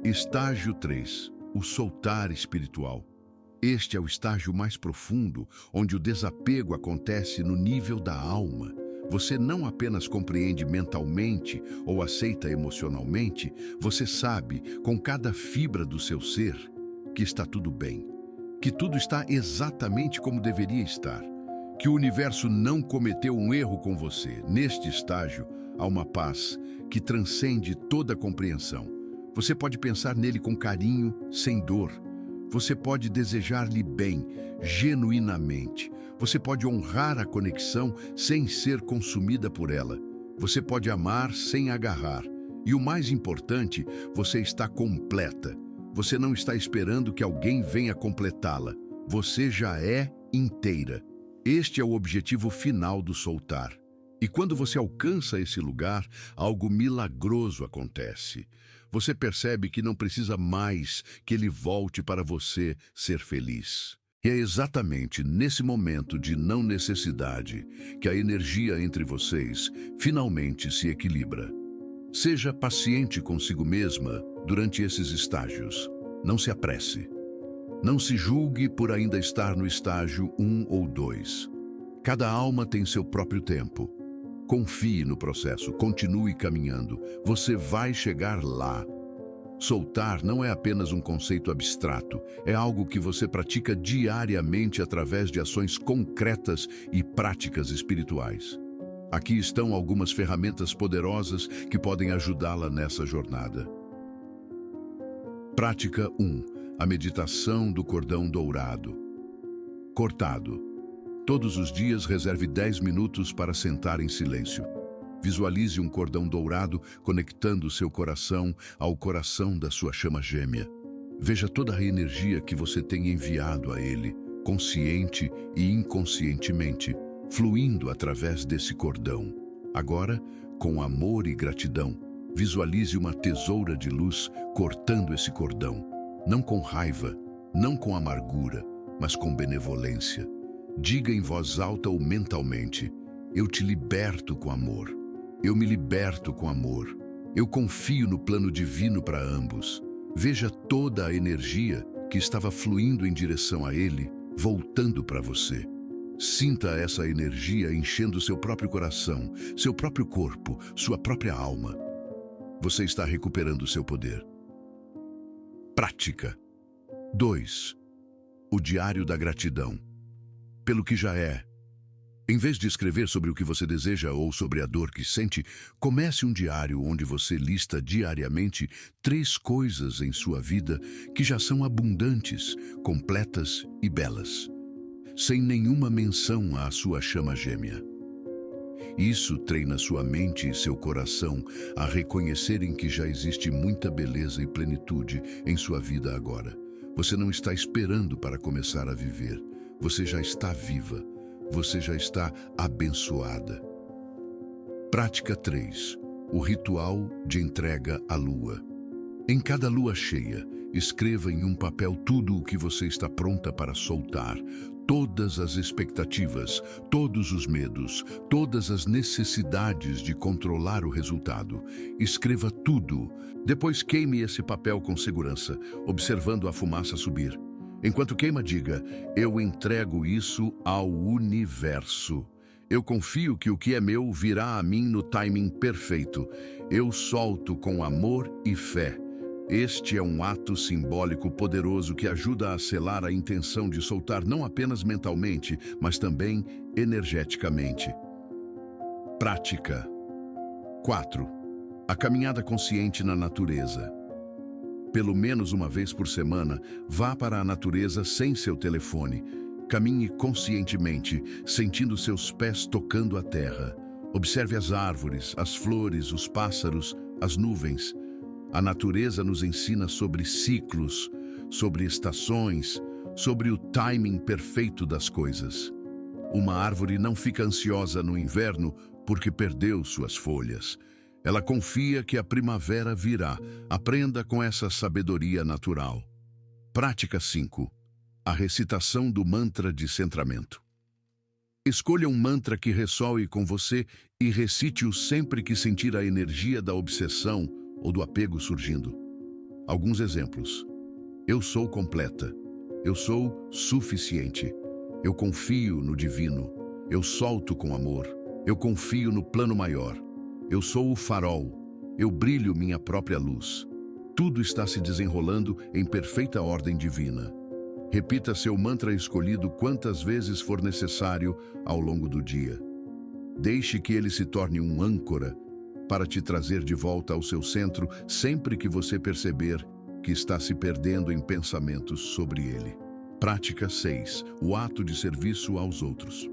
[SPEAKER 1] Estágio 3. O soltar espiritual. Este é o estágio mais profundo, onde o desapego acontece no nível da alma. Você não apenas compreende mentalmente ou aceita emocionalmente, você sabe, com cada fibra do seu ser, que está tudo bem, que tudo está exatamente como deveria estar, que o universo não cometeu um erro com você. Neste estágio, há uma paz que transcende toda compreensão. Você pode pensar nele com carinho, sem dor. Você pode desejar-lhe bem, genuinamente. Você pode honrar a conexão sem ser consumida por ela. Você pode amar sem agarrar. E o mais importante, você está completa. Você não está esperando que alguém venha completá-la. Você já é inteira. Este é o objetivo final do soltar. E quando você alcança esse lugar, algo milagroso acontece. Você percebe que não precisa mais que ele volte para você ser feliz. E é exatamente nesse momento de não necessidade que a energia entre vocês finalmente se equilibra. Seja paciente consigo mesma durante esses estágios. Não se apresse. Não se julgue por ainda estar no estágio 1 ou 2. Cada alma tem seu próprio tempo. Confie no processo, continue caminhando. Você vai chegar lá. Soltar não é apenas um conceito abstrato, é algo que você pratica diariamente através de ações concretas e práticas espirituais. Aqui estão algumas ferramentas poderosas que podem ajudá-la nessa jornada. Prática 1. A meditação do cordão dourado. Cortado. Todos os dias reserve 10 minutos para sentar em silêncio. Visualize um cordão dourado conectando seu coração ao coração da sua chama gêmea. Veja toda a energia que você tem enviado a ele, consciente e inconscientemente, fluindo através desse cordão. Agora, com amor e gratidão, visualize uma tesoura de luz cortando esse cordão. Não com raiva, não com amargura, mas com benevolência. Diga em voz alta ou mentalmente: eu te liberto com amor. Eu me liberto com amor. Eu confio no plano divino para ambos. Veja toda a energia que estava fluindo em direção a ele, voltando para você. Sinta essa energia enchendo seu próprio coração, seu próprio corpo, sua própria alma. Você está recuperando seu poder. Prática 2. O diário da gratidão. Pelo que já é. Em vez de escrever sobre o que você deseja ou sobre a dor que sente, comece um diário onde você lista diariamente 3 coisas em sua vida que já são abundantes, completas e belas, sem nenhuma menção à sua chama gêmea. Isso treina sua mente e seu coração a reconhecerem que já existe muita beleza e plenitude em sua vida agora. Você não está esperando para começar a viver. Você já está viva. Você já está abençoada. Prática 3. O ritual de entrega à lua. Em cada lua cheia, escreva em um papel tudo o que você está pronta para soltar, todas as expectativas, todos os medos, todas as necessidades de controlar o resultado. Escreva tudo. Depois queime esse papel com segurança, observando a fumaça subir. Enquanto queima, diga: eu entrego isso ao universo. Eu confio que o que é meu virá a mim no timing perfeito. Eu solto com amor e fé. Este é um ato simbólico poderoso que ajuda a selar a intenção de soltar não apenas mentalmente, mas também energeticamente. Prática 4. A caminhada consciente na natureza. Pelo menos uma vez por semana, vá para a natureza sem seu telefone. Caminhe conscientemente, sentindo seus pés tocando a terra. Observe as árvores, as flores, os pássaros, as nuvens. A natureza nos ensina sobre ciclos, sobre estações, sobre o timing perfeito das coisas. Uma árvore não fica ansiosa no inverno porque perdeu suas folhas. Ela confia que a primavera virá. Aprenda com essa sabedoria natural. Prática 5. A recitação do mantra de centramento. Escolha um mantra que ressoe com você e recite-o sempre que sentir a energia da obsessão ou do apego surgindo. Alguns exemplos. Eu sou completa. Eu sou suficiente. Eu confio no divino. Eu solto com amor. Eu confio no plano maior. Eu sou o farol. Eu brilho minha própria luz. Tudo está se desenrolando em perfeita ordem divina. Repita seu mantra escolhido quantas vezes for necessário ao longo do dia. Deixe que ele se torne um âncora para te trazer de volta ao seu centro sempre que você perceber que está se perdendo em pensamentos sobre ele. Prática 6. O ato de serviço aos outros.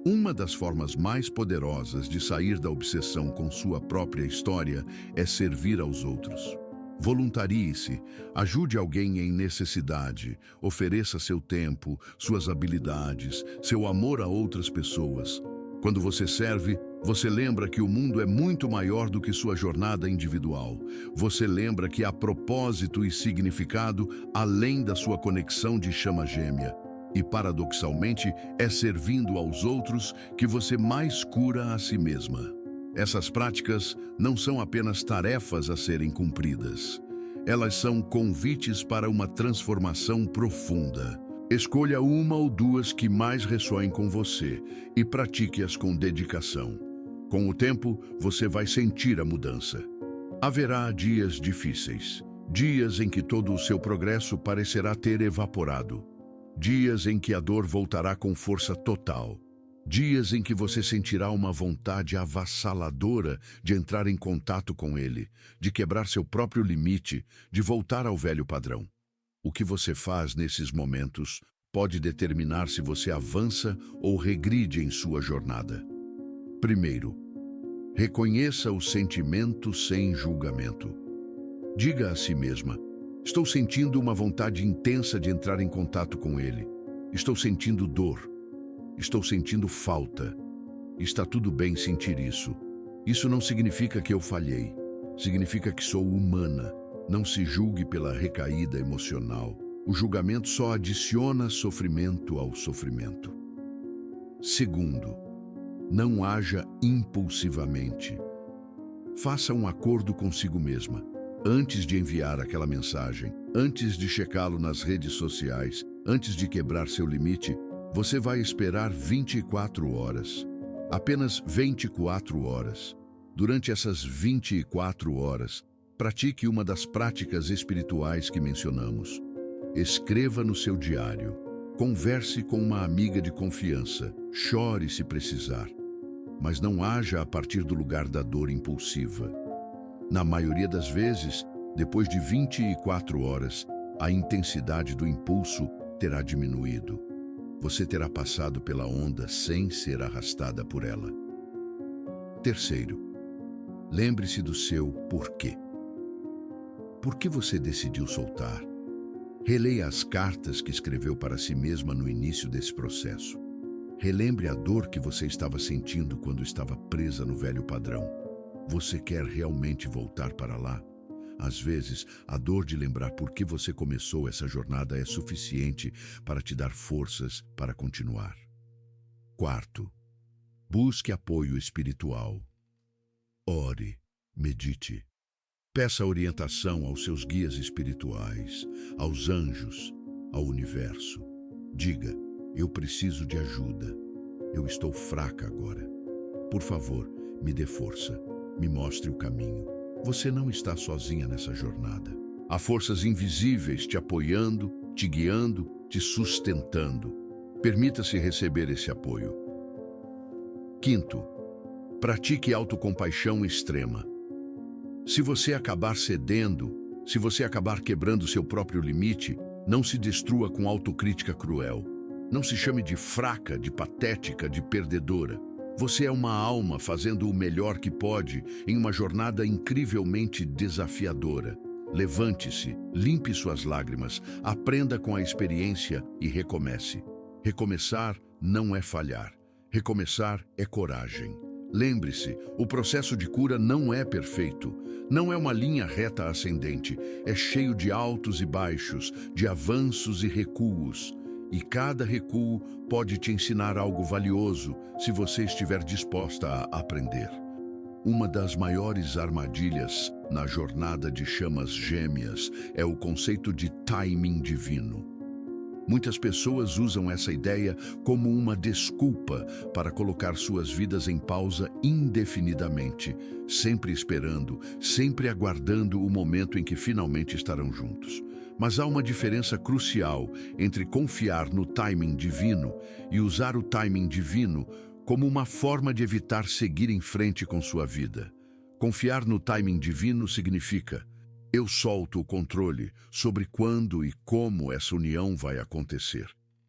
[SPEAKER 1] Uma das formas mais poderosas de sair da obsessão com sua própria história é servir aos outros. Voluntarie-se, ajude alguém em necessidade, ofereça seu tempo, suas habilidades, seu amor a outras pessoas. Quando você serve, você lembra que o mundo é muito maior do que sua jornada individual. Você lembra que há propósito e significado além da sua conexão de chama gêmea. E, paradoxalmente, é servindo aos outros que você mais cura a si mesma. Essas práticas não são apenas tarefas a serem cumpridas. Elas são convites para uma transformação profunda. Escolha uma ou duas que mais ressoem com você e pratique-as com dedicação. Com o tempo, você vai sentir a mudança. Haverá dias difíceis, dias em que todo o seu progresso parecerá ter evaporado, dias em que a dor voltará com força total. Dias em que você sentirá uma vontade avassaladora de entrar em contato com ele, de quebrar seu próprio limite, de voltar ao velho padrão. O que você faz nesses momentos pode determinar se você avança ou regride em sua jornada. Primeiro, reconheça o sentimento sem julgamento. Diga a si mesma: estou sentindo uma vontade intensa de entrar em contato com ele. Estou sentindo dor. Estou sentindo falta. Está tudo bem sentir isso. Isso não significa que eu falhei. Significa que sou humana. Não se julgue pela recaída emocional. O julgamento só adiciona sofrimento ao sofrimento. Segundo, não haja impulsivamente. Faça um acordo consigo mesma. Antes de enviar aquela mensagem, antes de checá-lo nas redes sociais, antes de quebrar seu limite, você vai esperar 24 horas. Apenas 24 horas. Durante essas 24 horas, pratique uma das práticas espirituais que mencionamos. Escreva no seu diário. Converse com uma amiga de confiança. Chore se precisar. Mas não haja a partir do lugar da dor impulsiva. Na maioria das vezes, depois de 24 horas, a intensidade do impulso terá diminuído. Você terá passado pela onda sem ser arrastada por ela. Terceiro, lembre-se do seu porquê. Por que você decidiu soltar? Releia as cartas que escreveu para si mesma no início desse processo. Relembre a dor que você estava sentindo quando estava presa no velho padrão. Você quer realmente voltar para lá? Às vezes, a dor de lembrar por que você começou essa jornada é suficiente para te dar forças para continuar. Quarto, busque apoio espiritual. Ore, medite. Peça orientação aos seus guias espirituais, aos anjos, ao universo. Diga: eu preciso de ajuda. Eu estou fraca agora. Por favor, me dê força. Me mostre o caminho. Você não está sozinha nessa jornada. Há forças invisíveis te apoiando, te guiando, te sustentando. Permita-se receber esse apoio. Quinto, pratique autocompaixão extrema. Se você acabar cedendo, se você acabar quebrando seu próprio limite, não se destrua com autocrítica cruel. Não se chame de fraca, de patética, de perdedora. Você é uma alma fazendo o melhor que pode em uma jornada incrivelmente desafiadora. Levante-se, limpe suas lágrimas, aprenda com a experiência e recomece. Recomeçar não é falhar. Recomeçar é coragem. Lembre-se, o processo de cura não é perfeito. Não é uma linha reta ascendente. É cheio de altos e baixos, de avanços e recuos. E cada recuo pode te ensinar algo valioso se você estiver disposta a aprender. Uma das maiores armadilhas na jornada de chamas gêmeas é o conceito de timing divino. Muitas pessoas usam essa ideia como uma desculpa para colocar suas vidas em pausa indefinidamente, sempre esperando, sempre aguardando o momento em que finalmente estarão juntos. Mas há uma diferença crucial entre confiar no timing divino e usar o timing divino como uma forma de evitar seguir em frente com sua vida. Confiar no timing divino significa: eu solto o controle sobre quando e como essa união vai acontecer.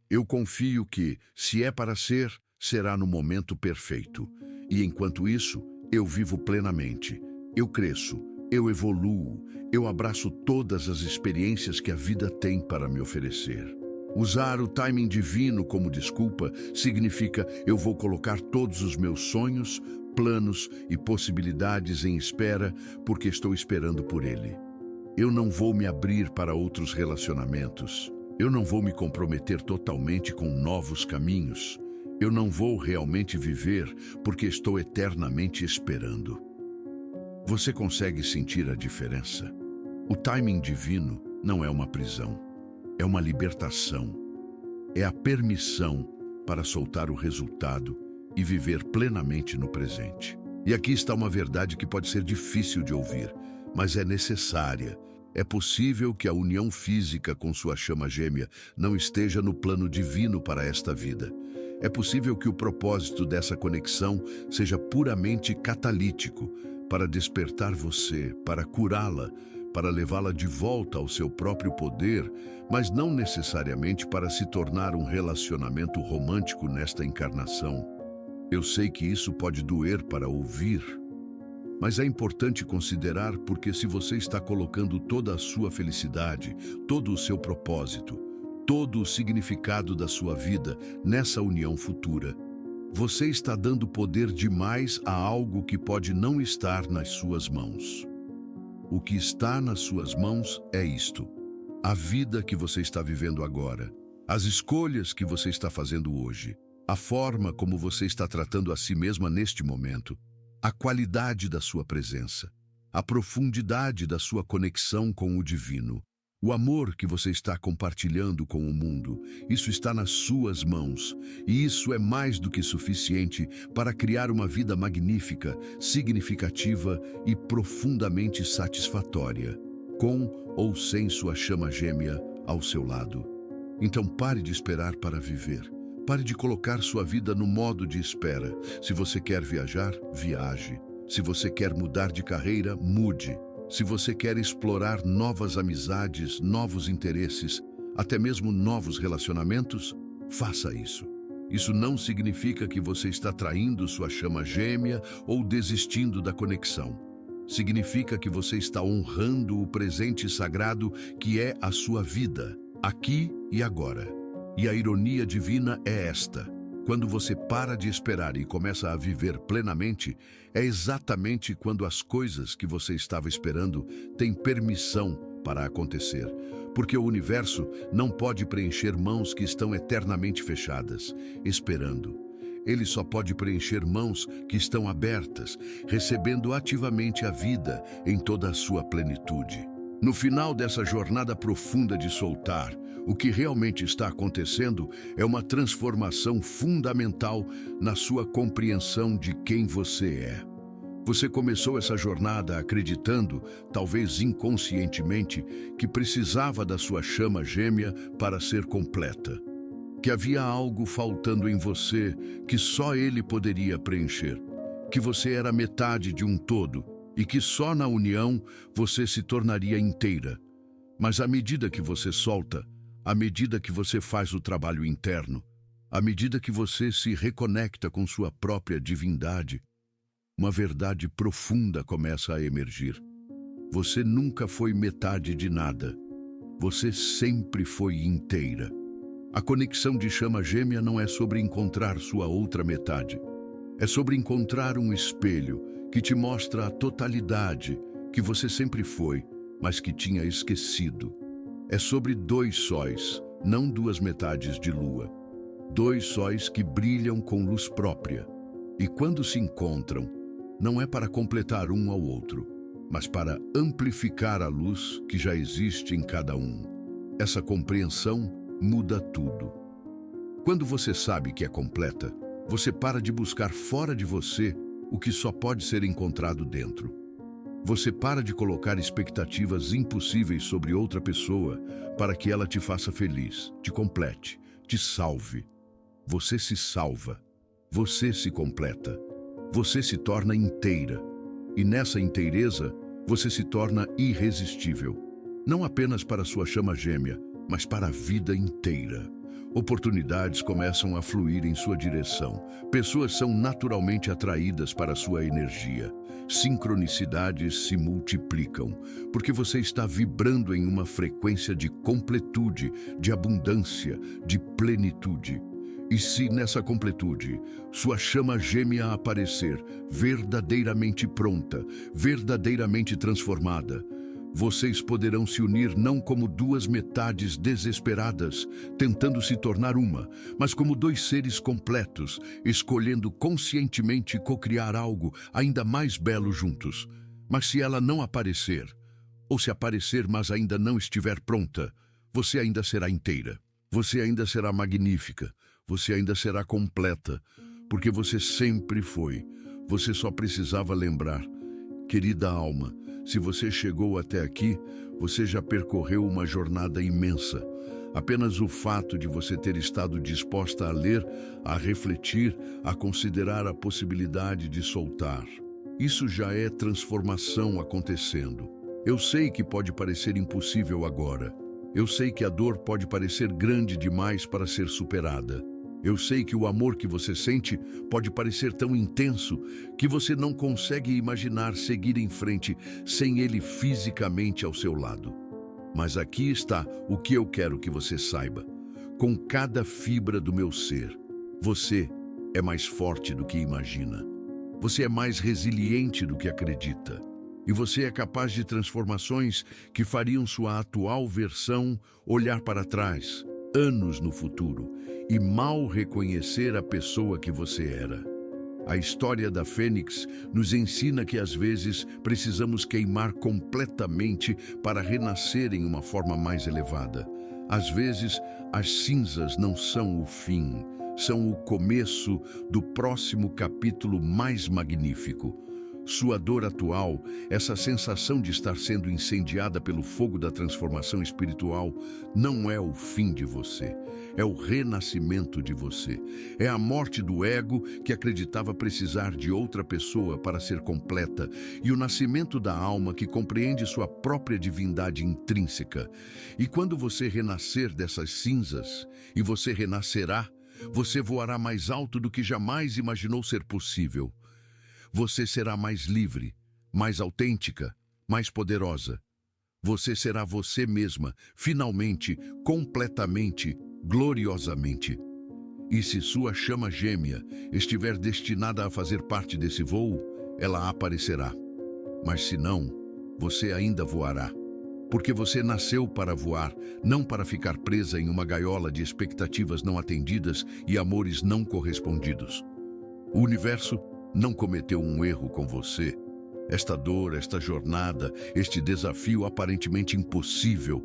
[SPEAKER 1] Eu confio que, se é para ser, será no momento perfeito. E enquanto isso, eu vivo plenamente. Eu cresço, eu evoluo, eu abraço todas as experiências que a vida tem para me oferecer. Usar o timing divino como desculpa significa eu vou colocar todos os meus sonhos, planos e possibilidades em espera porque estou esperando por ele. Eu não vou me abrir para outros relacionamentos. Eu não vou me comprometer totalmente com novos caminhos. Eu não vou realmente viver porque estou eternamente esperando. Você consegue sentir a diferença? O timing divino não é uma prisão, é uma libertação. É a permissão para soltar o resultado e viver plenamente no presente. E aqui está uma verdade que pode ser difícil de ouvir, mas é necessária. É possível que a união física com sua chama gêmea não esteja no plano divino para esta vida. É possível que o propósito dessa conexão seja puramente catalítico, para despertar você, para curá-la, para levá-la de volta ao seu próprio poder, mas não necessariamente para se tornar um relacionamento romântico nesta encarnação. Eu sei que isso pode doer para ouvir, mas é importante considerar porque se você está colocando toda a sua felicidade, todo o seu propósito, todo o significado da sua vida nessa união futura, você está dando poder demais a algo que pode não estar nas suas mãos. O que está nas suas mãos é isto: a vida que você está vivendo agora, as escolhas que você está fazendo hoje, a forma como você está tratando a si mesma neste momento, a qualidade da sua presença, a profundidade da sua conexão com o divino, o amor que você está compartilhando com o mundo, isso está nas suas mãos, e isso é mais do que suficiente para criar uma vida magnífica, significativa e profundamente satisfatória, com ou sem sua chama gêmea ao seu lado. Então pare de esperar para viver. Pare de colocar sua vida no modo de espera. Se você quer viajar, viaje. Se você quer mudar de carreira, mude. Se você quer explorar novas amizades, novos interesses, até mesmo novos relacionamentos, faça isso. Isso não significa que você está traindo sua chama gêmea ou desistindo da conexão. Significa que você está honrando o presente sagrado que é a sua vida, aqui e agora. E a ironia divina é esta: quando você para de esperar e começa a viver plenamente, é exatamente quando as coisas que você estava esperando têm permissão para acontecer. Porque o universo não pode preencher mãos que estão eternamente fechadas, esperando. Ele só pode preencher mãos que estão abertas, recebendo ativamente a vida em toda a sua plenitude. No final dessa jornada profunda de soltar, o que realmente está acontecendo é uma transformação fundamental na sua compreensão de quem você é. Você começou essa jornada acreditando, talvez inconscientemente, que precisava da sua chama gêmea para ser completa. Que havia algo faltando em você que só ele poderia preencher. Que você era metade de um todo e que só na união você se tornaria inteira. Mas à medida que você solta, à medida que você faz o trabalho interno, à medida que você se reconecta com sua própria divindade, uma verdade profunda começa a emergir. Você nunca foi metade de nada. Você sempre foi inteira. A conexão de chama gêmea não é sobre encontrar sua outra metade. É sobre encontrar um espelho que te mostra a totalidade que você sempre foi, mas que tinha esquecido. É sobre dois sóis, não duas metades de lua. Dois sóis que brilham com luz própria. E quando se encontram, não é para completar um ao outro, mas para amplificar a luz que já existe em cada um. Essa compreensão muda tudo. Quando você sabe que é completa, você para de buscar fora de você o que só pode ser encontrado dentro. Você para de colocar expectativas impossíveis sobre outra pessoa para que ela te faça feliz, te complete, te salve. Você se salva. Você se completa. Você se torna inteira. E nessa inteireza, você se torna irresistível. Não apenas para sua chama gêmea, mas para a vida inteira. Oportunidades começam a fluir em sua direção. Pessoas são naturalmente atraídas para a sua energia. Sincronicidades se multiplicam, porque você está vibrando em uma frequência de completude, de abundância, de plenitude. E se nessa completude, sua chama gêmea aparecer, verdadeiramente pronta, verdadeiramente transformada, vocês poderão se unir não como duas metades desesperadas, tentando se tornar uma, mas como dois seres completos, escolhendo conscientemente cocriar algo ainda mais belo juntos. Mas se ela não aparecer, ou se aparecer mas ainda não estiver pronta, você ainda será inteira. Você ainda será magnífica. Você ainda será completa, porque você sempre foi. Você só precisava lembrar. Querida alma, se você chegou até aqui, você já percorreu uma jornada imensa. Apenas o fato de você ter estado disposta a ler, a refletir, a considerar a possibilidade de soltar. Isso já é transformação acontecendo. Eu sei que pode parecer impossível agora. Eu sei que a dor pode parecer grande demais para ser superada. Eu sei que o amor que você sente pode parecer tão intenso que você não consegue imaginar seguir em frente sem ele fisicamente ao seu lado. Mas aqui está o que eu quero que você saiba. Com cada fibra do meu ser, você é mais forte do que imagina. Você é mais resiliente do que acredita. E você é capaz de transformações que fariam sua atual versão olhar para trás, anos no futuro, e mal reconhecer a pessoa que você era. A história da Fênix nos ensina que às vezes precisamos queimar completamente para renascer em uma forma mais elevada. Às vezes, as cinzas não são o fim, são o começo do próximo capítulo mais magnífico. Sua dor atual, essa sensação de estar sendo incendiada pelo fogo da transformação espiritual, não é o fim de você, é o renascimento de você. É a morte do ego que acreditava precisar de outra pessoa para ser completa e o nascimento da alma que compreende sua própria divindade intrínseca. E quando você renascer dessas cinzas, e você renascerá, você voará mais alto do que jamais imaginou ser possível. Você será mais livre, mais autêntica, mais poderosa. Você será você mesma, finalmente, completamente, gloriosamente. E se sua chama gêmea estiver destinada a fazer parte desse voo, ela aparecerá. Mas se não, você ainda voará. Porque você nasceu para voar, não para ficar presa em uma gaiola de expectativas não atendidas e amores não correspondidos. O universo não cometeu um erro com você. Esta dor, esta jornada, este desafio aparentemente impossível,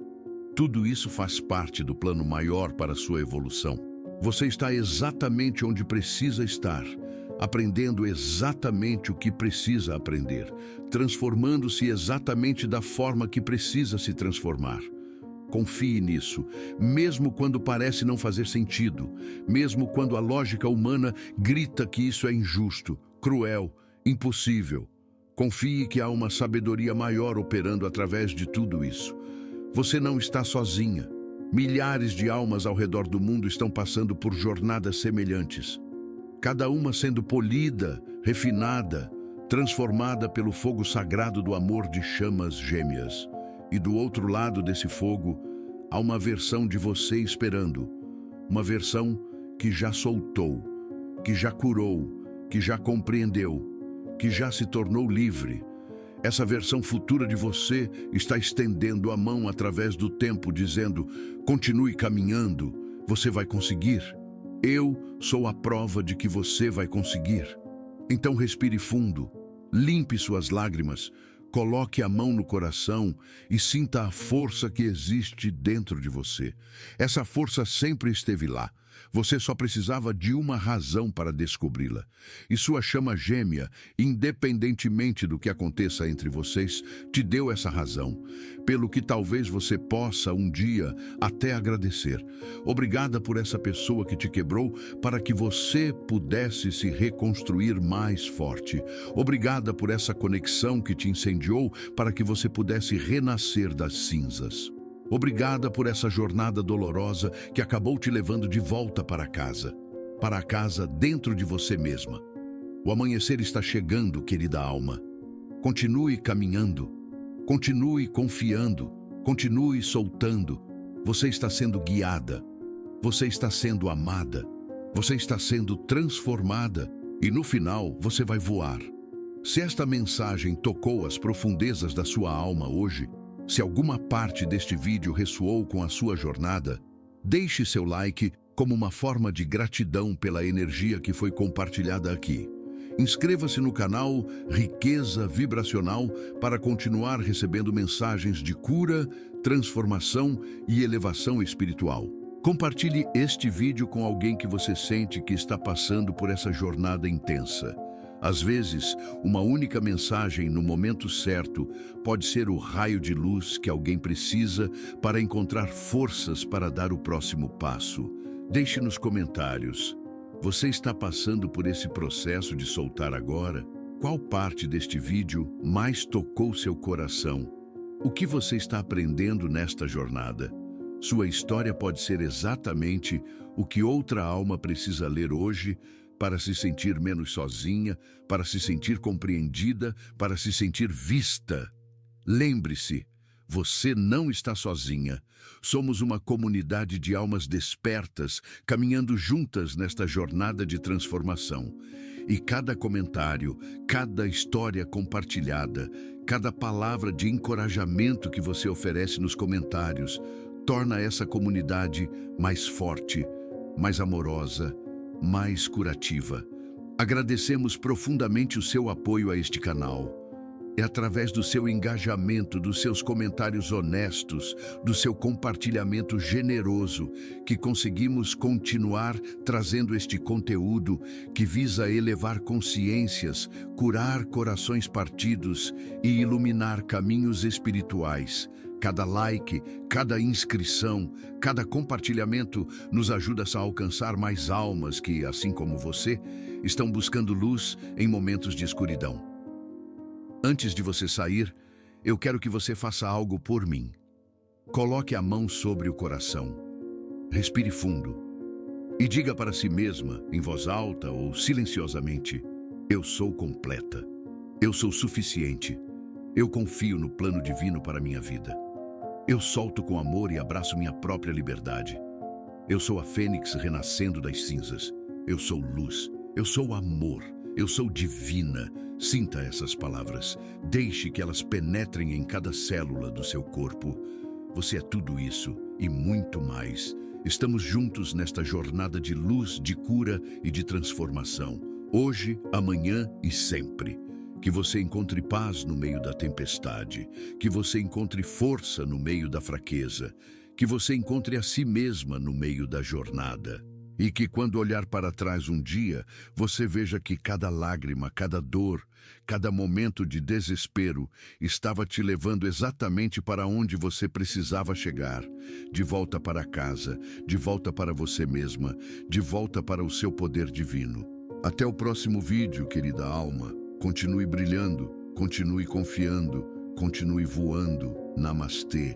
[SPEAKER 1] tudo isso faz parte do plano maior para a sua evolução. Você está exatamente onde precisa estar, aprendendo exatamente o que precisa aprender, transformando-se exatamente da forma que precisa se transformar. Confie nisso, mesmo quando parece não fazer sentido, mesmo quando a lógica humana grita que isso é injusto, cruel, impossível. Confie que há uma sabedoria maior operando através de tudo isso. Você não está sozinha. Milhares de almas ao redor do mundo estão passando por jornadas semelhantes. Cada uma sendo polida, refinada, transformada pelo fogo sagrado do amor de chamas gêmeas. E do outro lado desse fogo, há uma versão de você esperando. Uma versão que já soltou, que já curou, que já compreendeu, que já se tornou livre. Essa versão futura de você está estendendo a mão através do tempo, dizendo: continue caminhando, você vai conseguir. Eu sou a prova de que você vai conseguir. Então respire fundo, limpe suas lágrimas, coloque a mão no coração e sinta a força que existe dentro de você. Essa força sempre esteve lá. Você só precisava de uma razão para descobri-la. E sua chama gêmea, independentemente do que aconteça entre vocês, te deu essa razão, pelo que talvez você possa um dia até agradecer. Obrigada por essa pessoa que te quebrou para que você pudesse se reconstruir mais forte. Obrigada por essa conexão que te incendiou para que você pudesse renascer das cinzas. Obrigada por essa jornada dolorosa que acabou te levando de volta para a casa dentro de você mesma. O amanhecer está chegando, querida alma. Continue caminhando, continue confiando, continue soltando. Você está sendo guiada, você está sendo amada, você está sendo transformada e no final você vai voar. Se esta mensagem tocou as profundezas da sua alma hoje, se alguma parte deste vídeo ressoou com a sua jornada, deixe seu like como uma forma de gratidão pela energia que foi compartilhada aqui. Inscreva-se no canal Riqueza Vibracional para continuar recebendo mensagens de cura, transformação e elevação espiritual. Compartilhe este vídeo com alguém que você sente que está passando por essa jornada intensa. Às vezes, uma única mensagem no momento certo pode ser o raio de luz que alguém precisa para encontrar forças para dar o próximo passo. Deixe nos comentários. Você está passando por esse processo de soltar agora? Qual parte deste vídeo mais tocou seu coração? O que você está aprendendo nesta jornada? Sua história pode ser exatamente o que outra alma precisa ler hoje para se sentir menos sozinha, para se sentir compreendida, para se sentir vista. Lembre-se, você não está sozinha. Somos uma comunidade de almas despertas, caminhando juntas nesta jornada de transformação. E cada comentário, cada história compartilhada, cada palavra de encorajamento que você oferece nos comentários, torna essa comunidade mais forte, mais amorosa, mais curativa. Agradecemos profundamente o seu apoio a este canal. É através do seu engajamento, dos seus comentários honestos, do seu compartilhamento generoso, que conseguimos continuar trazendo este conteúdo que visa elevar consciências, curar corações partidos e iluminar caminhos espirituais. Cada like, cada inscrição, cada compartilhamento nos ajuda a alcançar mais almas que, assim como você, estão buscando luz em momentos de escuridão. Antes de você sair, eu quero que você faça algo por mim. Coloque a mão sobre o coração. Respire fundo e diga para si mesma, em voz alta ou silenciosamente: eu sou completa. Eu sou suficiente. Eu confio no plano divino para minha vida. Eu solto com amor e abraço minha própria liberdade. Eu sou a fênix renascendo das cinzas. Eu sou luz. Eu sou amor. Eu sou divina. Sinta essas palavras. Deixe que elas penetrem em cada célula do seu corpo. Você é tudo isso e muito mais. Estamos juntos nesta jornada de luz, de cura e de transformação. Hoje, amanhã e sempre. Que você encontre paz no meio da tempestade, que você encontre força no meio da fraqueza, que você encontre a si mesma no meio da jornada. E que quando olhar para trás um dia, você veja que cada lágrima, cada dor, cada momento de desespero estava te levando exatamente para onde você precisava chegar. De volta para casa, de volta para você mesma, de volta para o seu poder divino. Até o próximo vídeo, querida alma. Continue brilhando, continue confiando, continue voando. Namastê.